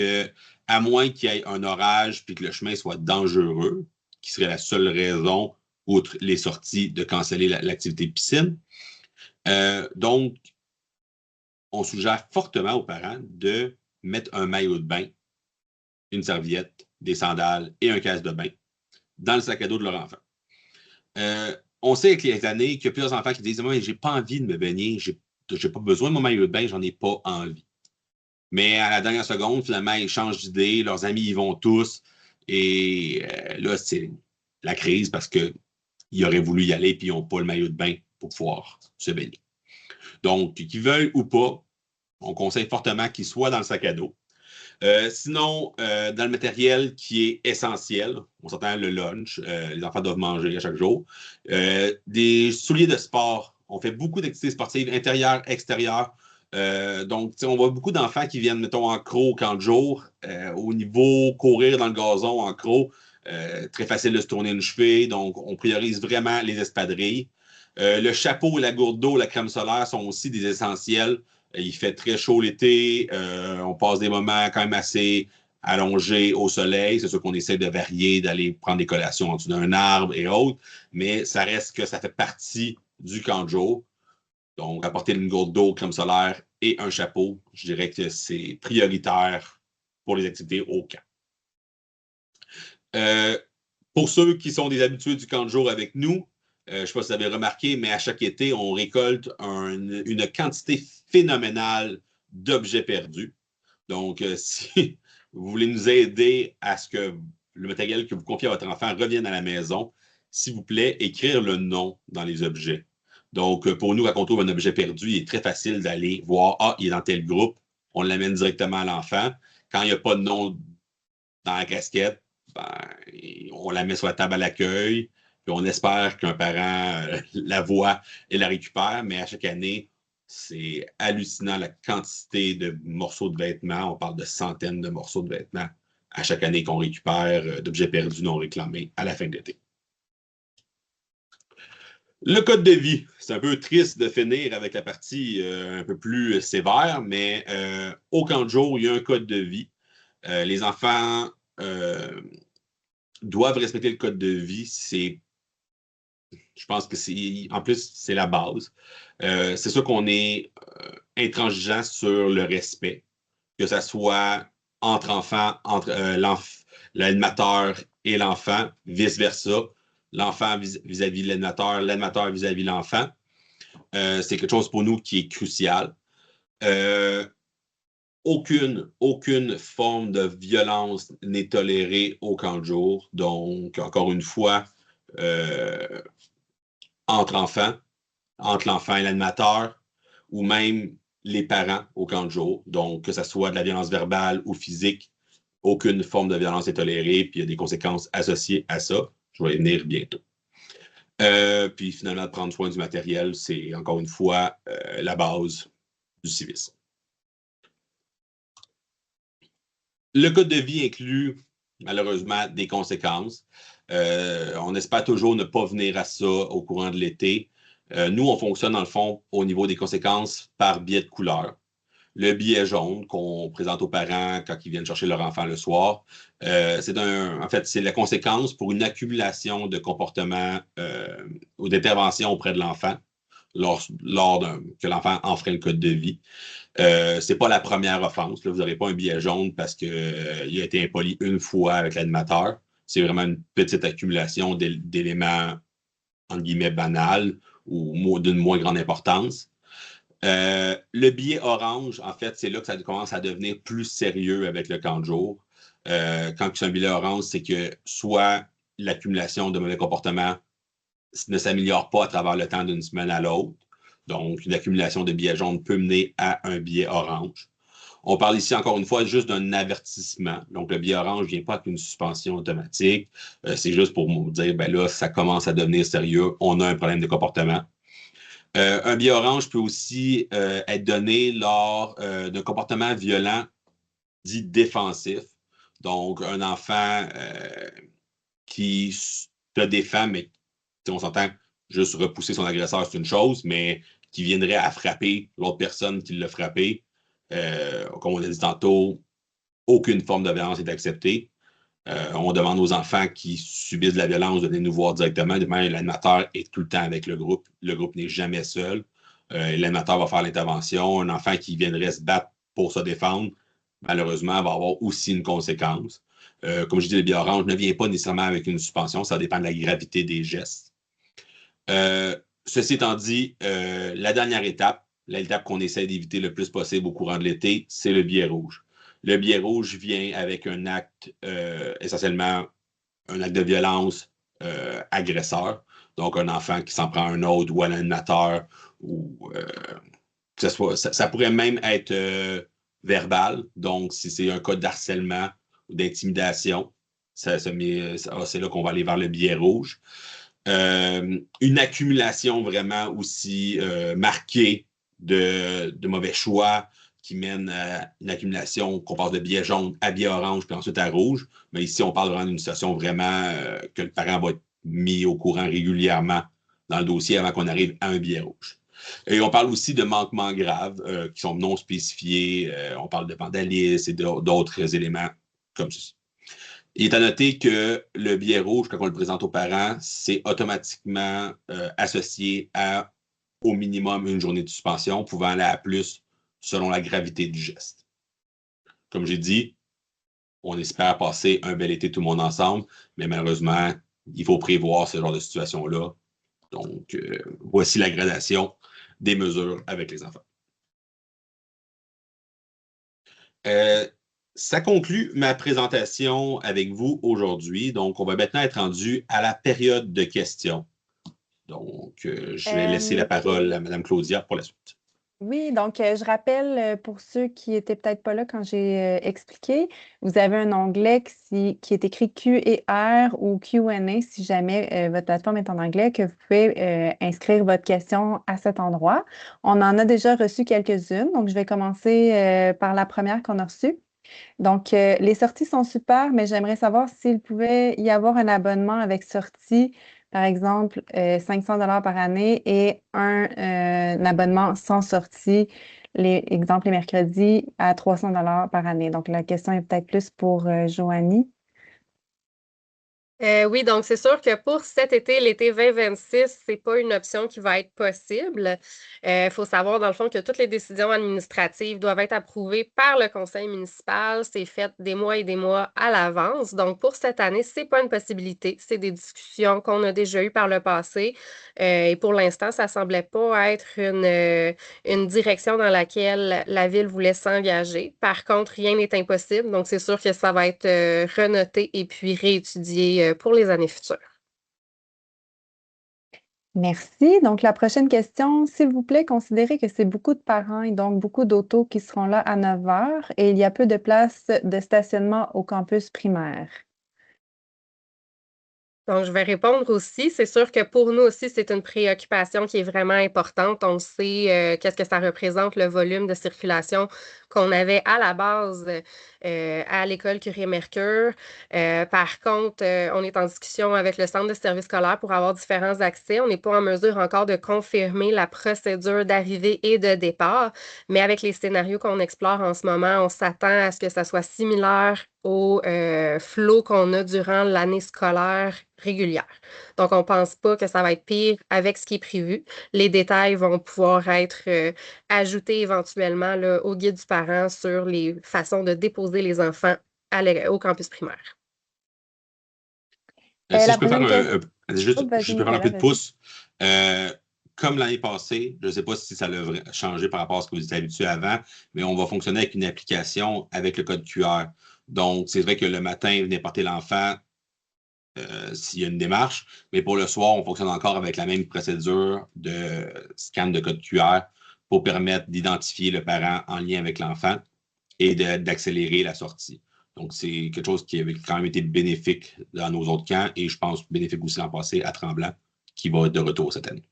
à moins qu'il y ait un orage puis que le chemin soit dangereux, qui serait la seule raison, outre les sorties, de canceller l'activité piscine. Donc, on suggère fortement aux parents de mettre un maillot de bain, une serviette, des sandales et un casque de bain dans le sac à dos de leur enfant. On sait avec les années qu'il y a plusieurs enfants qui disent « Moi, j'ai pas envie de me baigner, j'ai pas besoin de mon maillot de bain, j'en ai pas envie. » Mais à la dernière seconde, finalement, ils changent d'idée, leurs amis y vont tous. Et là, c'est la crise parce que ils auraient voulu y aller puis ils n'ont pas le maillot de bain pour pouvoir se baigner. Donc, qu'ils veulent ou pas, on conseille fortement qu'ils soient dans le sac à dos. Sinon, dans le matériel qui est essentiel, on s'entend le lunch, les enfants doivent manger à chaque jour. Des souliers de sport. On fait beaucoup d'activités sportives intérieures, extérieures. Donc, on voit beaucoup d'enfants qui viennent, mettons, en croc au camp de jour. Au niveau courir dans le gazon en croc, très facile de se tourner une cheville. Donc, on priorise vraiment les espadrilles. Le chapeau, la gourde d'eau, la crème solaire sont aussi des essentiels. Il fait très chaud l'été. On passe des moments quand même assez allongés au soleil. C'est sûr qu'on essaie de varier, d'aller prendre des collations en dessous d'un arbre et autres, mais ça reste que ça fait partie du camp de jour. Donc, apporter une gourde d'eau, crème solaire et un chapeau, je dirais que c'est prioritaire pour les activités au camp. Pour ceux qui sont des habitués du camp de jour avec nous, je ne sais pas si vous avez remarqué, mais à chaque été, on récolte une quantité phénoménale d'objets perdus. Donc, si vous voulez nous aider à ce que le matériel que vous confiez à votre enfant revienne à la maison, s'il vous plaît, écrire le nom dans les objets. Donc, pour nous, quand on trouve un objet perdu, il est très facile d'aller voir, ah, il est dans tel groupe, on l'amène directement à l'enfant. Quand il n'y a pas de nom dans la casquette, ben, on la met sur la table à l'accueil. Puis on espère qu'un parent la voit et la récupère, mais à chaque année, c'est hallucinant la quantité de morceaux de vêtements. On parle de centaines de morceaux de vêtements à chaque année qu'on récupère d'objets perdus non réclamés à la fin de l'été. Le code de vie, c'est un peu triste de finir avec la partie un peu plus sévère, mais au camp de jour, il y a un code de vie. Les enfants doivent respecter le code de vie. Je pense que en plus, c'est la base. C'est sûr qu'on est intransigeant sur le respect, que ce soit entre enfants, entre l'animateur et l'enfant, vice-versa, l'enfant vis-à-vis de l'animateur vis-à-vis de l'enfant. C'est quelque chose pour nous qui est crucial. Aucune forme de violence n'est tolérée au camp de jour. Donc, encore une fois, entre enfants, entre l'enfant et l'animateur, ou même les parents au camp de jour. Donc, que ce soit de la violence verbale ou physique, aucune forme de violence est tolérée, puis il y a des conséquences associées à ça. Je vais y venir bientôt. Puis finalement, de prendre soin du matériel, c'est encore une fois la base du civisme. Le code de vie inclut malheureusement des conséquences. On espère toujours ne pas venir à ça au courant de l'été. Nous, on fonctionne dans le fond au niveau des conséquences par biais de couleur. Le billet jaune qu'on présente aux parents quand ils viennent chercher leur enfant le soir, en fait, c'est la conséquence pour une accumulation de comportements ou d'interventions auprès de l'enfant lors que l'enfant enfreint le code de vie. C'est pas la première offense. Là. Vous n'aurez pas un billet jaune parce qu'il a été impoli une fois avec l'animateur. C'est vraiment une petite accumulation d'éléments, entre guillemets, banals ou d'une moins grande importance. Le billet orange, en fait, c'est là que ça commence à devenir plus sérieux avec le camp de jour. Quand c'est un billet orange, c'est que soit l'accumulation de mauvais comportements ne s'améliore pas à travers le temps d'une semaine à l'autre. Donc, une accumulation de billets jaunes peut mener à un billet orange. On parle ici, encore une fois, juste d'un avertissement. Donc, le billet orange ne vient pas avec une suspension automatique. C'est juste pour vous dire, ben là, ça commence à devenir sérieux. On a un problème de comportement. Un billet orange peut aussi être donné lors d'un comportement violent dit défensif. Donc, un enfant qui te défend, mais on s'entend, juste repousser son agresseur, c'est une chose, mais qui viendrait à frapper l'autre personne qui l'a frappé, comme on l'a dit tantôt, aucune forme de violence est acceptée. On demande aux enfants qui subissent de la violence de venir nous voir directement. Demain, l'animateur est tout le temps avec le groupe. Le groupe n'est jamais seul. L'animateur va faire l'intervention. Un enfant qui viendrait se battre pour se défendre, malheureusement, va avoir aussi une conséquence. Comme je dis, le billet orange ne vient pas nécessairement avec une suspension. Ça dépend de la gravité des gestes. Ceci étant dit, la dernière étape, l'étape qu'on essaie d'éviter le plus possible au courant de l'été, c'est le billet rouge. Le billet rouge vient avec un acte, essentiellement un acte de violence agresseur. Donc, un enfant qui s'en prend un autre ou un animateur, ou que ça pourrait même être verbal. Donc, si c'est un cas de harcèlement ou d'intimidation, c'est là qu'on va aller vers le billet rouge. Une accumulation vraiment aussi marquée de mauvais choix qui mène à une accumulation qu'on passe de billet jaune à billet orange, puis ensuite à rouge. Mais ici, on parle vraiment d'une situation vraiment que le parent va être mis au courant régulièrement dans le dossier avant qu'on arrive à un billet rouge. Et on parle aussi de manquements graves qui sont non spécifiés. On parle de vandalisme et d'autres éléments comme ceci. Il est à noter que le billet rouge, quand on le présente aux parents, c'est automatiquement associé à au minimum une journée de suspension, pouvant aller à plus selon la gravité du geste. Comme j'ai dit, on espère passer un bel été tout le monde ensemble, mais malheureusement, il faut prévoir ce genre de situation-là. Donc, voici la gradation des mesures avec les enfants. Ça conclut ma présentation avec vous aujourd'hui. Donc, on va maintenant être rendu à la période de questions. Donc, je vais laisser la parole à Mme Claudia pour la suite. Oui, donc je rappelle pour ceux qui n'étaient peut-être pas là quand j'ai expliqué, vous avez un onglet qui est écrit Q&R ou Q&A si jamais votre plateforme est en anglais, que vous pouvez inscrire votre question à cet endroit. On en a déjà reçu quelques-unes, donc je vais commencer par la première qu'on a reçue. Donc, les sorties sont super, mais j'aimerais savoir s'il pouvait y avoir un abonnement avec sortie, par exemple, 500 par année et un abonnement sans sortie, exemple les mercredis, à 300 par année. Donc, la question est peut-être plus pour Joanie. Oui, donc c'est sûr que pour cet été, l'été 2026, c'est pas une option qui va être possible. Il faut savoir, dans le fond, que toutes les décisions administratives doivent être approuvées par le conseil municipal. C'est fait des mois et des mois à l'avance. Donc, pour cette année, c'est pas une possibilité. C'est des discussions qu'on a déjà eues par le passé. Et pour l'instant, ça semblait pas être une direction dans laquelle la ville voulait s'engager. Par contre, rien n'est impossible. Donc, c'est sûr que ça va être renoté et puis réétudié pour les années futures. Merci. Donc, la prochaine question, s'il vous plaît, considérez que c'est beaucoup de parents et donc beaucoup d'autos qui seront là à 9 heures et il y a peu de places de stationnement au campus primaire. Donc, je vais répondre aussi. C'est sûr que pour nous aussi, c'est une préoccupation qui est vraiment importante. On sait qu'est-ce que ça représente, le volume de circulation qu'on avait à la base à l'école Curie-Mercure. Par contre, on est en discussion avec le centre de services scolaires pour avoir différents accès. On n'est pas en mesure encore de confirmer la procédure d'arrivée et de départ, mais avec les scénarios qu'on explore en ce moment, on s'attend à ce que ça soit similaire au flot qu'on a durant l'année scolaire régulière. Donc, on ne pense pas que ça va être pire avec ce qui est prévu. Les détails vont pouvoir être ajoutés éventuellement là, au guide du parent sur les façons de déposer les enfants au campus primaire. Si La je peux faire prochaine juste, vas-y, je peux faire un Nicolas, peu de vas-y. pouce. Comme l'année passée, je ne sais pas si ça a changé par rapport à ce que vous étiez habitué avant, mais on va fonctionner avec une application avec le code QR. Donc, c'est vrai que le matin, venez porter l'enfant s'il y a une démarche, mais pour le soir, on fonctionne encore avec la même procédure de scan de code QR pour permettre d'identifier le parent en lien avec l'enfant et d'accélérer la sortie. Donc, c'est quelque chose qui avait quand même été bénéfique dans nos autres camps et je pense bénéfique aussi l'an passé à Tremblant, qui va être de retour cette année.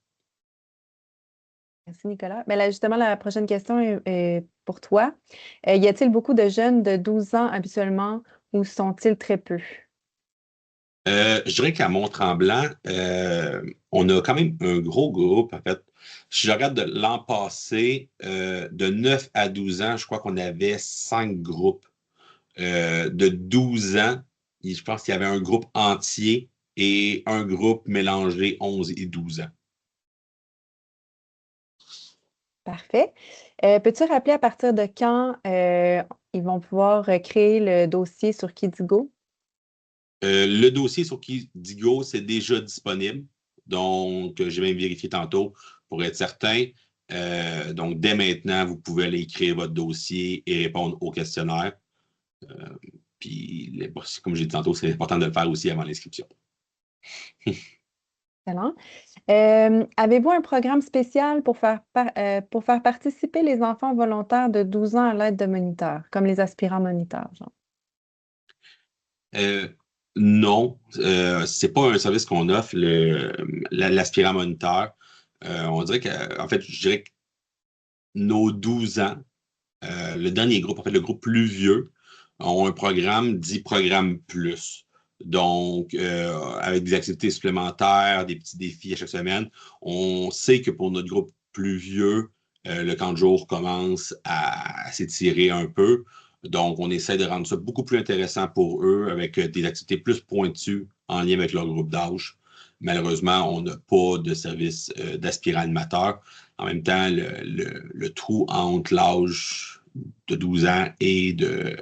Merci, Nicolas. Mais là, justement, la prochaine question est pour toi. Y a-t-il beaucoup de jeunes de 12 ans habituellement ou sont-ils très peu? Je dirais qu'à Mont-Tremblant, on a quand même un gros groupe. En fait, si je regarde de l'an passé, de 9 à 12 ans, je crois qu'on avait 5 groupes. De 12 ans, je pense qu'il y avait un groupe entier et un groupe mélangé 11 et 12 ans. Parfait. Peux-tu rappeler à partir de quand ils vont pouvoir créer le dossier sur Kidigo? Le dossier sur Kidigo, c'est déjà disponible. Donc, j'ai même vérifié tantôt pour être certain. Donc, dès maintenant, vous pouvez aller écrire votre dossier et répondre au questionnaire. Puis, comme j'ai dit tantôt, c'est important de le faire aussi avant l'inscription. Excellent. Avez-vous un programme spécial pour faire participer les enfants volontaires de 12 ans à l'aide de moniteurs, comme les aspirants moniteurs, genre? Euh, non, c'est pas un service qu'on offre, l'aspirant moniteur. On dirait en fait, je dirais que nos 12 ans, le dernier groupe, en fait, le groupe plus vieux, ont un programme dit programme plus. Donc, avec des activités supplémentaires, des petits défis à chaque semaine, on sait que pour notre groupe plus vieux, le camp de jour commence à s'étirer un peu. Donc, on essaie de rendre ça beaucoup plus intéressant pour eux avec des activités plus pointues en lien avec leur groupe d'âge. Malheureusement, on n'a pas de service d'aspirant animateur. En même temps, le trou entre l'âge de 12 ans et de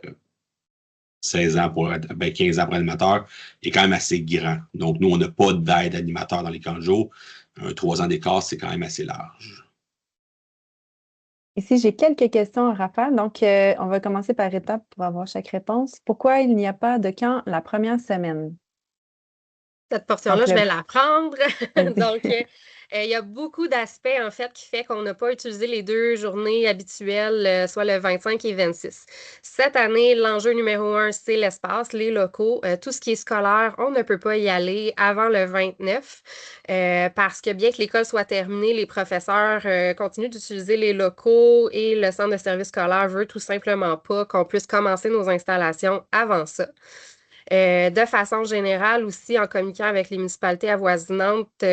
16 ans pour 15 ans pour animateur est quand même assez grand. Donc, nous, on n'a pas d'aide animateur dans les camps de jour. 3 ans d'écart, c'est quand même assez large. Ici, j'ai quelques questions en rafale. Donc, on va commencer par étapes pour avoir chaque réponse. Pourquoi il n'y a pas de camp la première semaine? Cette portion-là, Donc, je le... vais la prendre. Donc, Vas-y. il y a beaucoup d'aspects, en fait, qui fait qu'on n'a pas utilisé les 2 journées habituelles, soit le 25 et 26. Cette année, l'enjeu numéro 1, c'est l'espace, les locaux. Tout ce qui est scolaire, on ne peut pas y aller avant le 29 parce que bien que l'école soit terminée, les professeurs continuent d'utiliser les locaux et le centre de service scolaire veut tout simplement pas qu'on puisse commencer nos installations avant ça. De façon générale aussi, en communiquant avec les municipalités avoisinantes,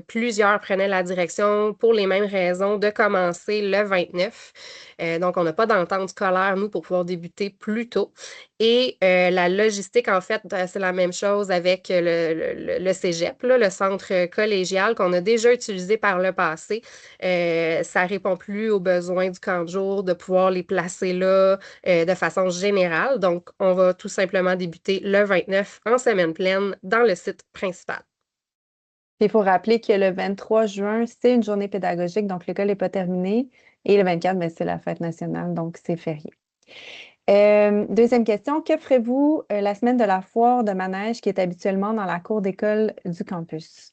plusieurs prenaient la direction pour les mêmes raisons de commencer le 29. Donc, on n'a pas d'entente scolaire, nous, pour pouvoir débuter plus tôt. Et la logistique, en fait, c'est la même chose avec le cégep, là, le centre collégial qu'on a déjà utilisé par le passé. Ça répond plus aux besoins du camp de jour de pouvoir les placer là de façon générale. Donc, on va tout simplement débuter le 29 en semaine pleine dans le site principal. Il faut rappeler que le 23 juin, c'est une journée pédagogique, donc l'école n'est pas terminée. Et le 24, ben, c'est la fête nationale, donc c'est férié. Deuxième question, que ferez-vous la semaine de la foire de manège qui est habituellement dans la cour d'école du campus?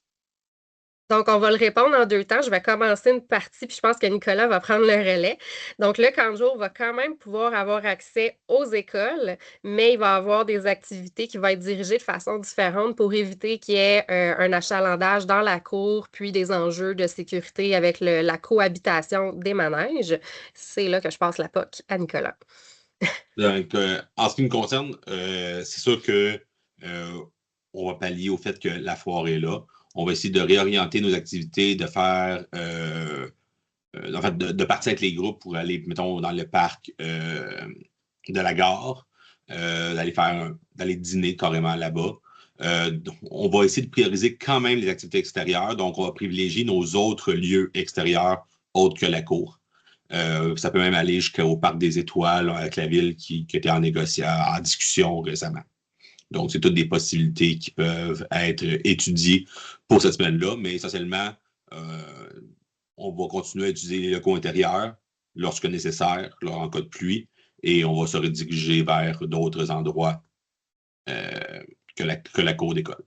Donc, on va le répondre en 2 temps. Je vais commencer une partie, puis je pense que Nicolas va prendre le relais. Donc, le camp de jour va quand même pouvoir avoir accès aux écoles, mais il va avoir des activités qui vont être dirigées de façon différente pour éviter qu'il y ait un achalandage dans la cour, puis des enjeux de sécurité avec la cohabitation des manèges. C'est là que je passe la POC à Nicolas. Donc, en ce qui me concerne, c'est sûr que on va pallier au fait que la foire est là. On va essayer de réorienter nos activités, de faire, en fait, de partir avec les groupes pour aller, mettons, dans le parc de la gare, d'aller dîner carrément là-bas. On va essayer de prioriser quand même les activités extérieures. Donc, on va privilégier nos autres lieux extérieurs autres que la cour. Ça peut même aller jusqu'au Parc des Étoiles avec la ville qui était en discussion récemment. Donc, c'est toutes des possibilités qui peuvent être étudiées pour cette semaine-là, mais essentiellement, on va continuer à utiliser les locaux intérieurs lorsque nécessaire, en cas de pluie, et on va se rediriger vers d'autres endroits que la cour d'école.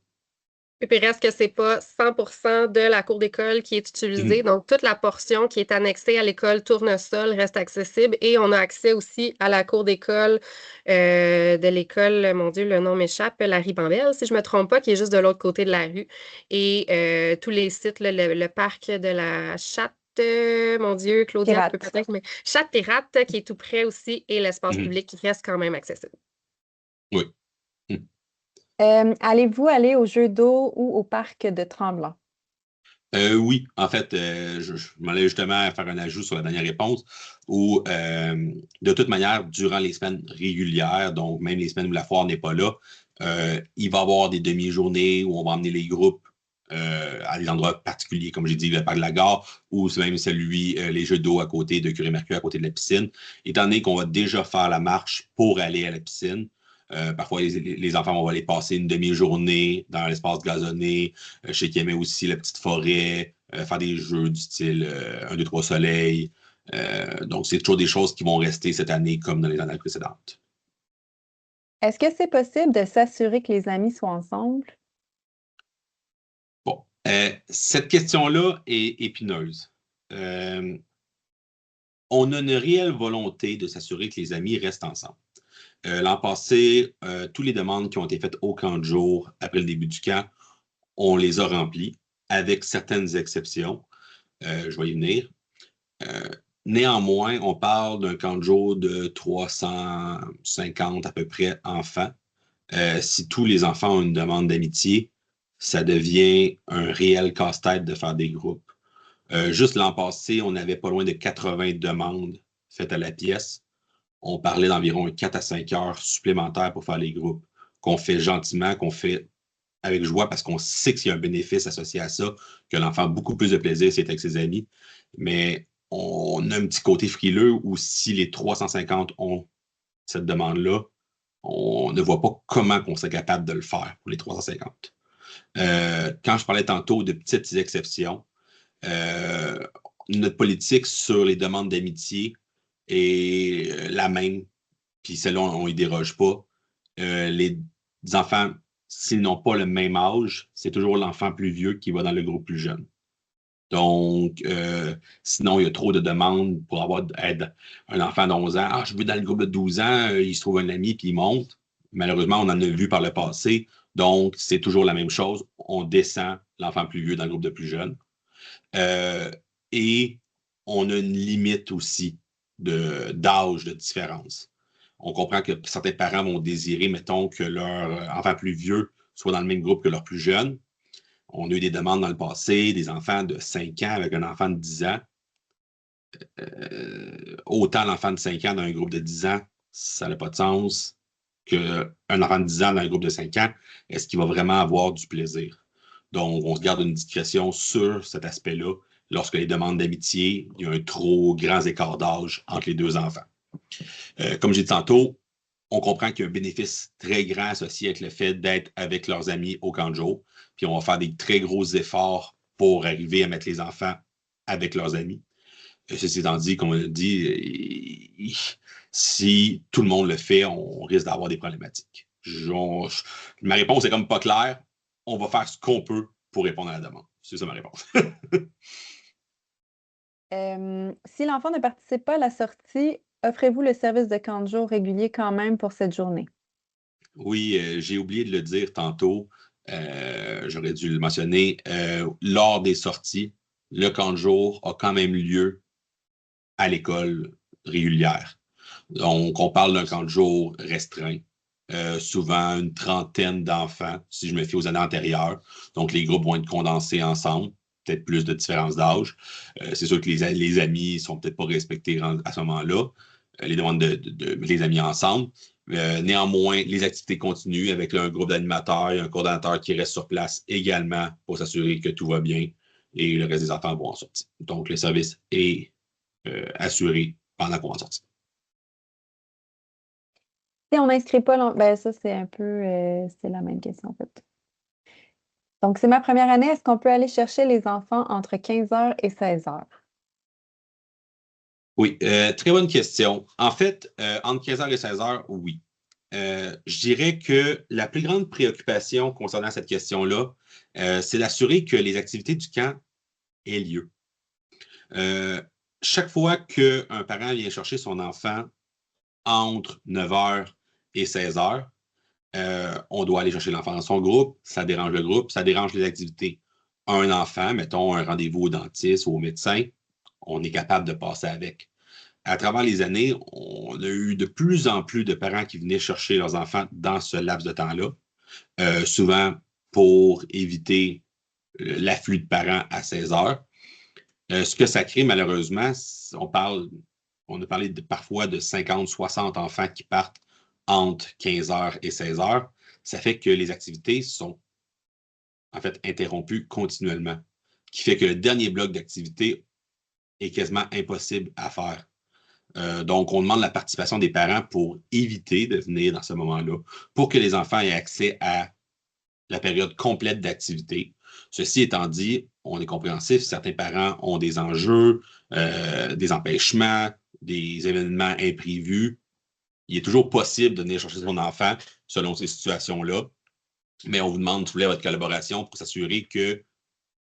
Et puis reste que c'est pas 100% de la cour d'école qui est utilisée. Donc, toute la portion qui est annexée à l'école Tournesol reste accessible et on a accès aussi à la cour d'école de l'école, mon Dieu, le nom m'échappe, la Ribambelle, si je me trompe pas, qui est juste de l'autre côté de la rue. Et tous les sites, le parc de la Chatte, mon Dieu, Claudia peut Pirate. peut-être, mais Chatte Pirate qui est tout près aussi et l'espace Mhm. public qui reste quand même accessible. Oui. Mhm. Allez-vous aller au jeu d'eau ou au parc de Tremblant? Oui, en fait, je m'en allais justement faire un ajout sur la dernière réponse, où de toute manière, durant les semaines régulières, donc même les semaines où la foire n'est pas là, il va y avoir des demi-journées où on va emmener les groupes à des endroits particuliers, comme j'ai dit, le parc de la gare, ou même celui, les jeux d'eau à côté de Curie-Mercure, à côté de la piscine. Étant donné qu'on va déjà faire la marche pour aller à la piscine, parfois, les enfants vont aller passer une demi-journée dans l'espace gazonné. Je sais qu'ils aimaient aussi la petite forêt, faire des jeux du style 1, 2, 3 soleils. Donc, c'est toujours des choses qui vont rester cette année comme dans les années précédentes. Est-ce que c'est possible de s'assurer que les amis soient ensemble? Bon, Cette question-là est épineuse. On a une réelle volonté de s'assurer que les amis restent ensemble. L'an passé, toutes les demandes qui ont été faites au camp de jour après le début du camp, on les a remplies, avec certaines exceptions. Je vais y venir. Néanmoins, on parle d'un camp de jour de 350 à peu près enfants. Si tous les enfants ont une demande d'amitié, ça devient un réel casse-tête de faire des groupes. Juste l'an passé, on avait pas loin de 80 demandes faites à la pièce. On parlait d'environ 4 à 5 heures supplémentaires pour faire les groupes, qu'on fait gentiment, qu'on fait avec joie parce qu'on sait qu'il y a un bénéfice associé à ça, que l'enfant a beaucoup plus de plaisir si c'est avec ses amis. Mais on a un petit côté frileux où si les 350 ont cette demande-là, on ne voit pas comment on serait capable de le faire pour les 350. Quand je parlais tantôt de petites exceptions, notre politique sur les demandes d'amitié est la même, puis celle-là, on y déroge pas. Les enfants, s'ils n'ont pas le même âge, c'est toujours l'enfant plus vieux qui va dans le groupe plus jeune. Donc, sinon, il y a trop de demandes pour avoir un enfant d'11 ans. Ah, je veux dans le groupe de 12 ans, il se trouve un ami, puis il monte. Malheureusement, on en a vu par le passé. Donc, c'est toujours la même chose. On descend l'enfant plus vieux dans le groupe de plus jeunes. Et on a une limite aussi d'âge de différence. On comprend que certains parents vont désirer, mettons, que leur enfant plus vieux soit dans le même groupe que leur plus jeune. On a eu des demandes dans le passé, des enfants de 5 ans avec un enfant de 10 ans. Autant l'enfant de 5 ans dans un groupe de 10 ans, ça n'a pas de sens qu'un enfant de 10 ans dans un groupe de 5 ans, est-ce qu'il va vraiment avoir du plaisir? Donc, on se garde une discrétion sur cet aspect-là. Lorsque les demandes d'amitié, il y a un trop grand écart d'âge entre les deux enfants. Comme j'ai dit tantôt, on comprend qu'il y a un bénéfice très grand associé avec le fait d'être avec leurs amis au camp de jour. Puis on va faire des très gros efforts pour arriver à mettre les enfants avec leurs amis. Ceci étant dit, comme on l'a dit, si tout le monde le fait, on risque d'avoir des problématiques. Ma réponse est comme pas claire. On va faire ce qu'on peut pour répondre à la demande. C'est ça ma réponse. Si l'enfant ne participe pas à la sortie, offrez-vous le service de camp de jour régulier quand même pour cette journée? Oui, j'ai oublié de le dire tantôt. J'aurais dû le mentionner. Lors des sorties, le camp de jour a quand même lieu à l'école régulière. Donc, on parle d'un camp de jour restreint. Souvent une trentaine d'enfants, si je me fie aux années antérieures. Donc, les groupes vont être condensés ensemble, peut-être plus de différence d'âge. C'est sûr que les amis ne sont peut-être pas respectés à ce moment-là. Les demandes de les amis ensemble. Néanmoins, les activités continuent avec un groupe d'animateurs et un coordonnateur qui reste sur place également pour s'assurer que tout va bien et le reste des enfants vont en sortir. Donc, le service est assuré pendant qu'on va en sortir. Si on n'inscrit pas, ben ça, c'est un peu, c'est la même question, en fait. Donc, c'est ma première année. Est-ce qu'on peut aller chercher les enfants entre 15 heures et 16 heures? Oui, très bonne question. En fait, entre 15 heures et 16 heures, oui. Je dirais que la plus grande préoccupation concernant cette question-là, c'est d'assurer que les activités du camp aient lieu. Chaque fois qu'un parent vient chercher son enfant entre 9 heures et 16 heures, on doit aller chercher l'enfant dans son groupe, ça dérange le groupe, ça dérange les activités. Un enfant, mettons un rendez-vous au dentiste ou au médecin, on est capable de passer avec. À travers les années, on a eu de plus en plus de parents qui venaient chercher leurs enfants dans ce laps de temps-là, souvent pour éviter l'afflux de parents à 16 heures. Ce que ça crée, malheureusement, on a parlé parfois de 50, 60 enfants qui partent entre 15 heures et 16 heures. Ça fait que les activités sont en fait interrompues continuellement, qui fait que le dernier bloc d'activité est quasiment impossible à faire. Donc, on demande la participation des parents pour éviter de venir dans ce moment-là, pour que les enfants aient accès à la période complète d'activité. Ceci étant dit, on est compréhensif, certains parents ont des enjeux, des empêchements, des événements imprévus. Il est toujours possible de venir chercher son enfant selon ces situations-là, mais on vous demande, s'il vous plaît, votre collaboration pour s'assurer que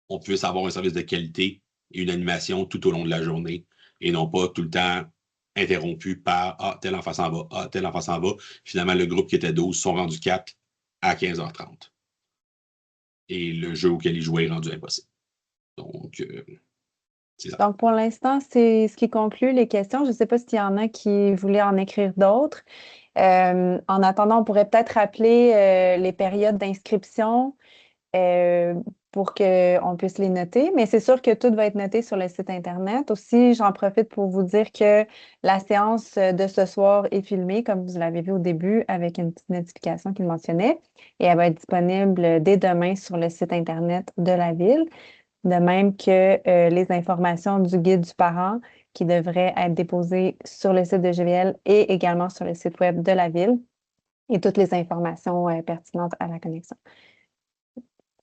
on puisse avoir un service de qualité et une animation tout au long de la journée et non pas tout le temps interrompu par « Ah, tel enfant s'en va, ah, tel enfant s'en va ». Finalement, le groupe qui était 12 sont rendus 4 à 15h30. Et le jeu auquel ils jouaient est rendu impossible. Donc, c'est ça. Donc, pour l'instant, c'est ce qui conclut les questions. Je ne sais pas s'il y en a qui voulaient en écrire d'autres. En attendant, on pourrait peut-être rappeler les périodes d'inscription pour qu'on puisse les noter. Mais c'est sûr que tout va être noté sur le site Internet. Aussi, j'en profite pour vous dire que la séance de ce soir est filmée, comme vous l'avez vu au début, avec une petite notification qui le mentionnait. Et elle va être disponible dès demain sur le site Internet de la Ville. De même que les informations du guide du parent qui devraient être déposées sur le site de GVL et également sur le site web de la Ville et toutes les informations pertinentes à la connexion.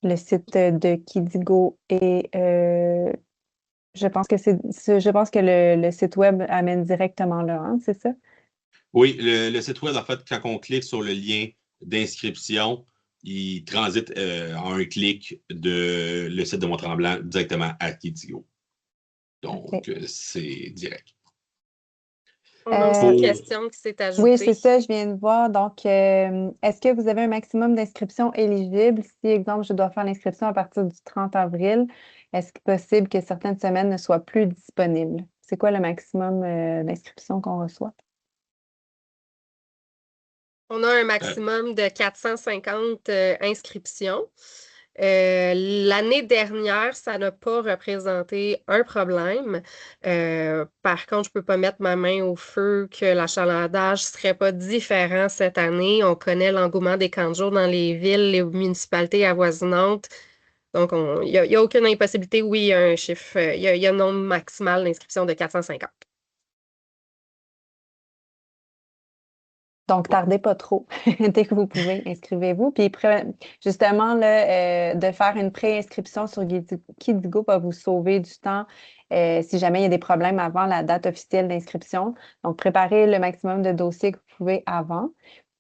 Le site de Kidigo et je pense que le site web amène directement là, hein, c'est ça? Oui, le site web, en fait, quand on clique sur le lien d'inscription, il transite en un clic de le site de Mont-Tremblant directement à Kidigo. Donc, c'est direct. On a aussi une question qui s'est Oui, ajoutée. c'est ça, je viens de voir. Donc, est-ce que vous avez un maximum d'inscriptions éligibles? Si, exemple, je dois faire l'inscription à partir du 30 avril, est-ce que possible que certaines semaines ne soient plus disponibles? C'est quoi le maximum d'inscriptions qu'on reçoit? On a un maximum de 450 inscriptions. L'année dernière, ça n'a pas représenté un problème. Par contre, je ne peux pas mettre ma main au feu que l'achalandage ne serait pas différent cette année. On connaît l'engouement des camps de jour dans les villes, les municipalités avoisinantes. Donc, il n'y a aucune impossibilité. Oui, il y a un chiffre, il y a un nombre maximal d'inscriptions de 450. Donc, tardez pas trop. Dès que vous pouvez, inscrivez-vous. Puis, justement, là, de faire une préinscription sur Kidigo va vous sauver du temps si jamais il y a des problèmes avant la date officielle d'inscription. Donc, préparez le maximum de dossiers que vous pouvez avant.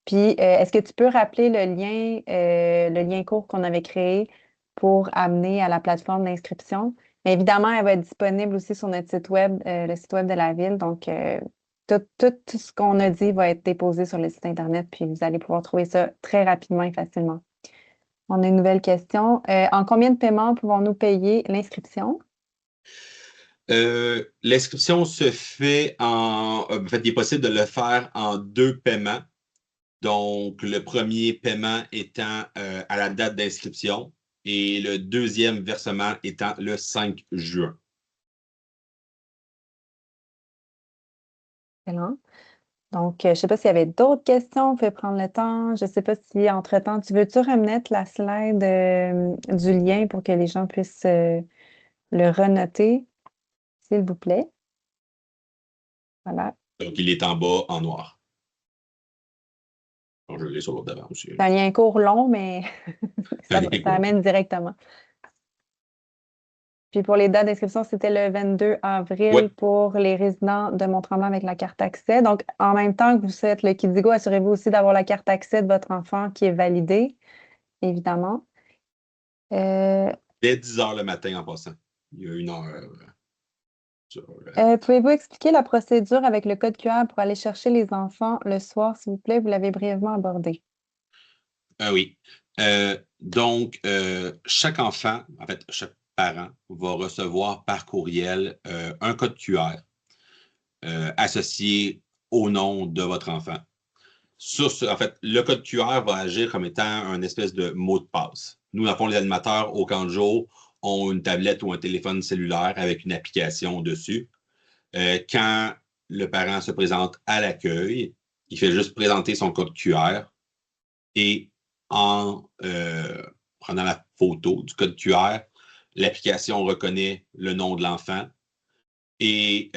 Puis, est-ce que tu peux rappeler le lien court qu'on avait créé pour amener à la plateforme d'inscription? Mais évidemment, elle va être disponible aussi sur notre site web, le site web de la Ville. Donc, tout ce qu'on a dit va être déposé sur le site Internet, puis vous allez pouvoir trouver ça très rapidement et facilement. On a une nouvelle question. En combien de paiements pouvons-nous payer l'inscription? L'inscription se fait en fait, il est possible de le faire en 2 paiements. Donc, le premier paiement étant à la date d'inscription et le deuxième versement étant le 5 juin. Excellent. Donc, je ne sais pas s'il y avait d'autres questions. On peut prendre le temps. Je ne sais pas si, entre-temps, veux-tu remettre la slide du lien pour que les gens puissent le renoter, s'il vous plaît? Voilà. Donc, il est en bas en noir. Donc, je l'ai sur l'autre d'avant aussi. C'est un lien court long, mais ça amène directement. Puis pour les dates d'inscription, c'était le 22 avril pour les résidents de Mont-Tremblant avec la carte accès. Donc, en même temps que vous faites le Kidigo, assurez-vous aussi d'avoir la carte accès de votre enfant qui est validée, évidemment. Dès 10 heures le matin en passant. Il y a 1 heure. Pouvez-vous expliquer la procédure avec le code QR pour aller chercher les enfants le soir, s'il vous plaît? Vous l'avez brièvement abordé. Oui. Donc, chaque enfant, en fait, chaque parent va recevoir par courriel un code QR associé au nom de votre enfant. En fait, le code QR va agir comme étant un espèce de mot de passe. Nous, dans le fond, les animateurs au camp de jour ont une tablette ou un téléphone cellulaire avec une application dessus. Quand le parent se présente à l'accueil, il fait juste présenter son code QR et en prenant la photo du code QR, l'application reconnaît le nom de l'enfant et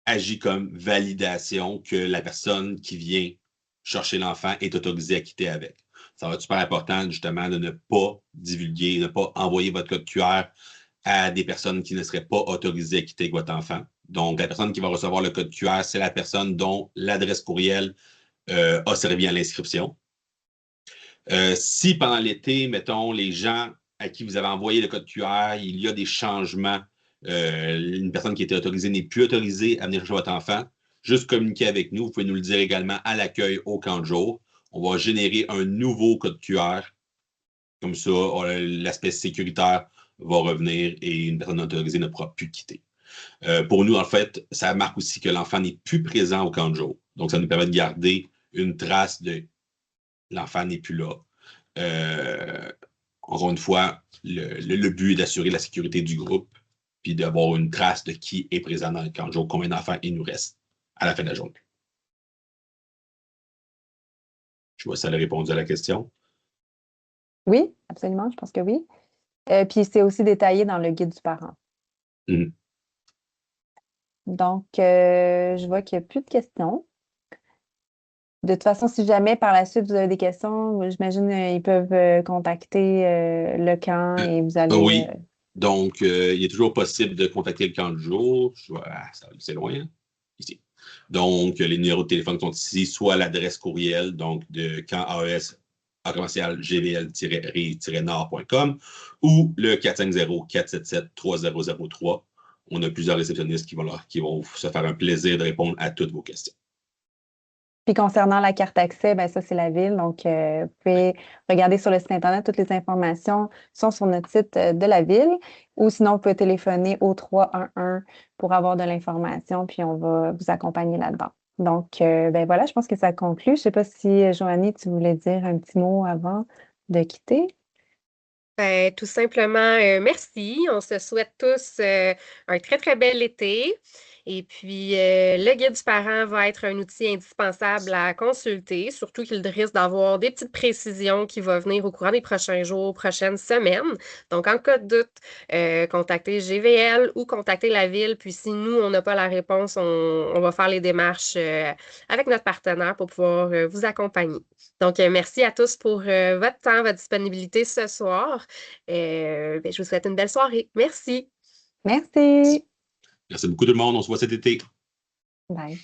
agit comme validation que la personne qui vient chercher l'enfant est autorisée à quitter avec. Ça va être super important, justement, de ne pas divulguer, de ne pas envoyer votre code QR à des personnes qui ne seraient pas autorisées à quitter avec votre enfant. Donc, la personne qui va recevoir le code QR, c'est la personne dont l'adresse courriel a servi à l'inscription. Si pendant l'été, mettons, les gens à qui vous avez envoyé le code QR, il y a des changements. Une personne qui était autorisée n'est plus autorisée à venir chercher votre enfant. Juste communiquer avec nous. Vous pouvez nous le dire également à l'accueil au camp de jour. On va générer un nouveau code QR. Comme ça, l'aspect sécuritaire va revenir et une personne autorisée ne pourra plus quitter. Pour nous, en fait, ça marque aussi que l'enfant n'est plus présent au camp de jour. Donc, ça nous permet de garder une trace de l'enfant n'est plus là. Encore une fois, le but est d'assurer la sécurité du groupe puis d'avoir une trace de qui est présent dans le camp de jour, combien d'enfants il nous reste à la fin de la journée. Je vois si ça a répondu à la question. Oui, absolument, je pense que oui. Puis c'est aussi détaillé dans le guide du parent. Mm. Donc, je vois qu'il n'y a plus de questions. De toute façon, si jamais par la suite vous avez des questions, j'imagine ils peuvent contacter le camp et vous allez. Oui. Donc, il est toujours possible de contacter le camp de jour. C'est loin, hein? Ici. Donc, les numéros de téléphone sont ici, soit l'adresse courriel, donc de camp-gvl-nord.com ou le 450-477-3003. On a plusieurs réceptionnistes qui vont se faire un plaisir de répondre à toutes vos questions. Puis concernant la carte accès, ben ça, c'est la ville. Donc, vous pouvez regarder sur le site Internet. Toutes les informations sont sur notre site de la ville. Ou sinon, vous pouvez téléphoner au 311 pour avoir de l'information, puis on va vous accompagner là-dedans. Donc, ben voilà, je pense que ça conclut. Je ne sais pas si, Joanie, tu voulais dire un petit mot avant de quitter. Ben, tout simplement, merci. On se souhaite tous un très, très bel été. Et puis, le guide du parent va être un outil indispensable à consulter, surtout qu'il risque d'avoir des petites précisions qui vont venir au courant des prochains jours, prochaines semaines. Donc, en cas de doute, contactez GVL ou contactez la ville. Puis, si nous, on n'a pas la réponse, on va faire les démarches avec notre partenaire pour pouvoir vous accompagner. Donc, merci à tous pour votre temps, votre disponibilité ce soir. Ben, je vous souhaite une belle soirée. Merci. Merci. Merci beaucoup tout le monde. On se voit cet été. Bye.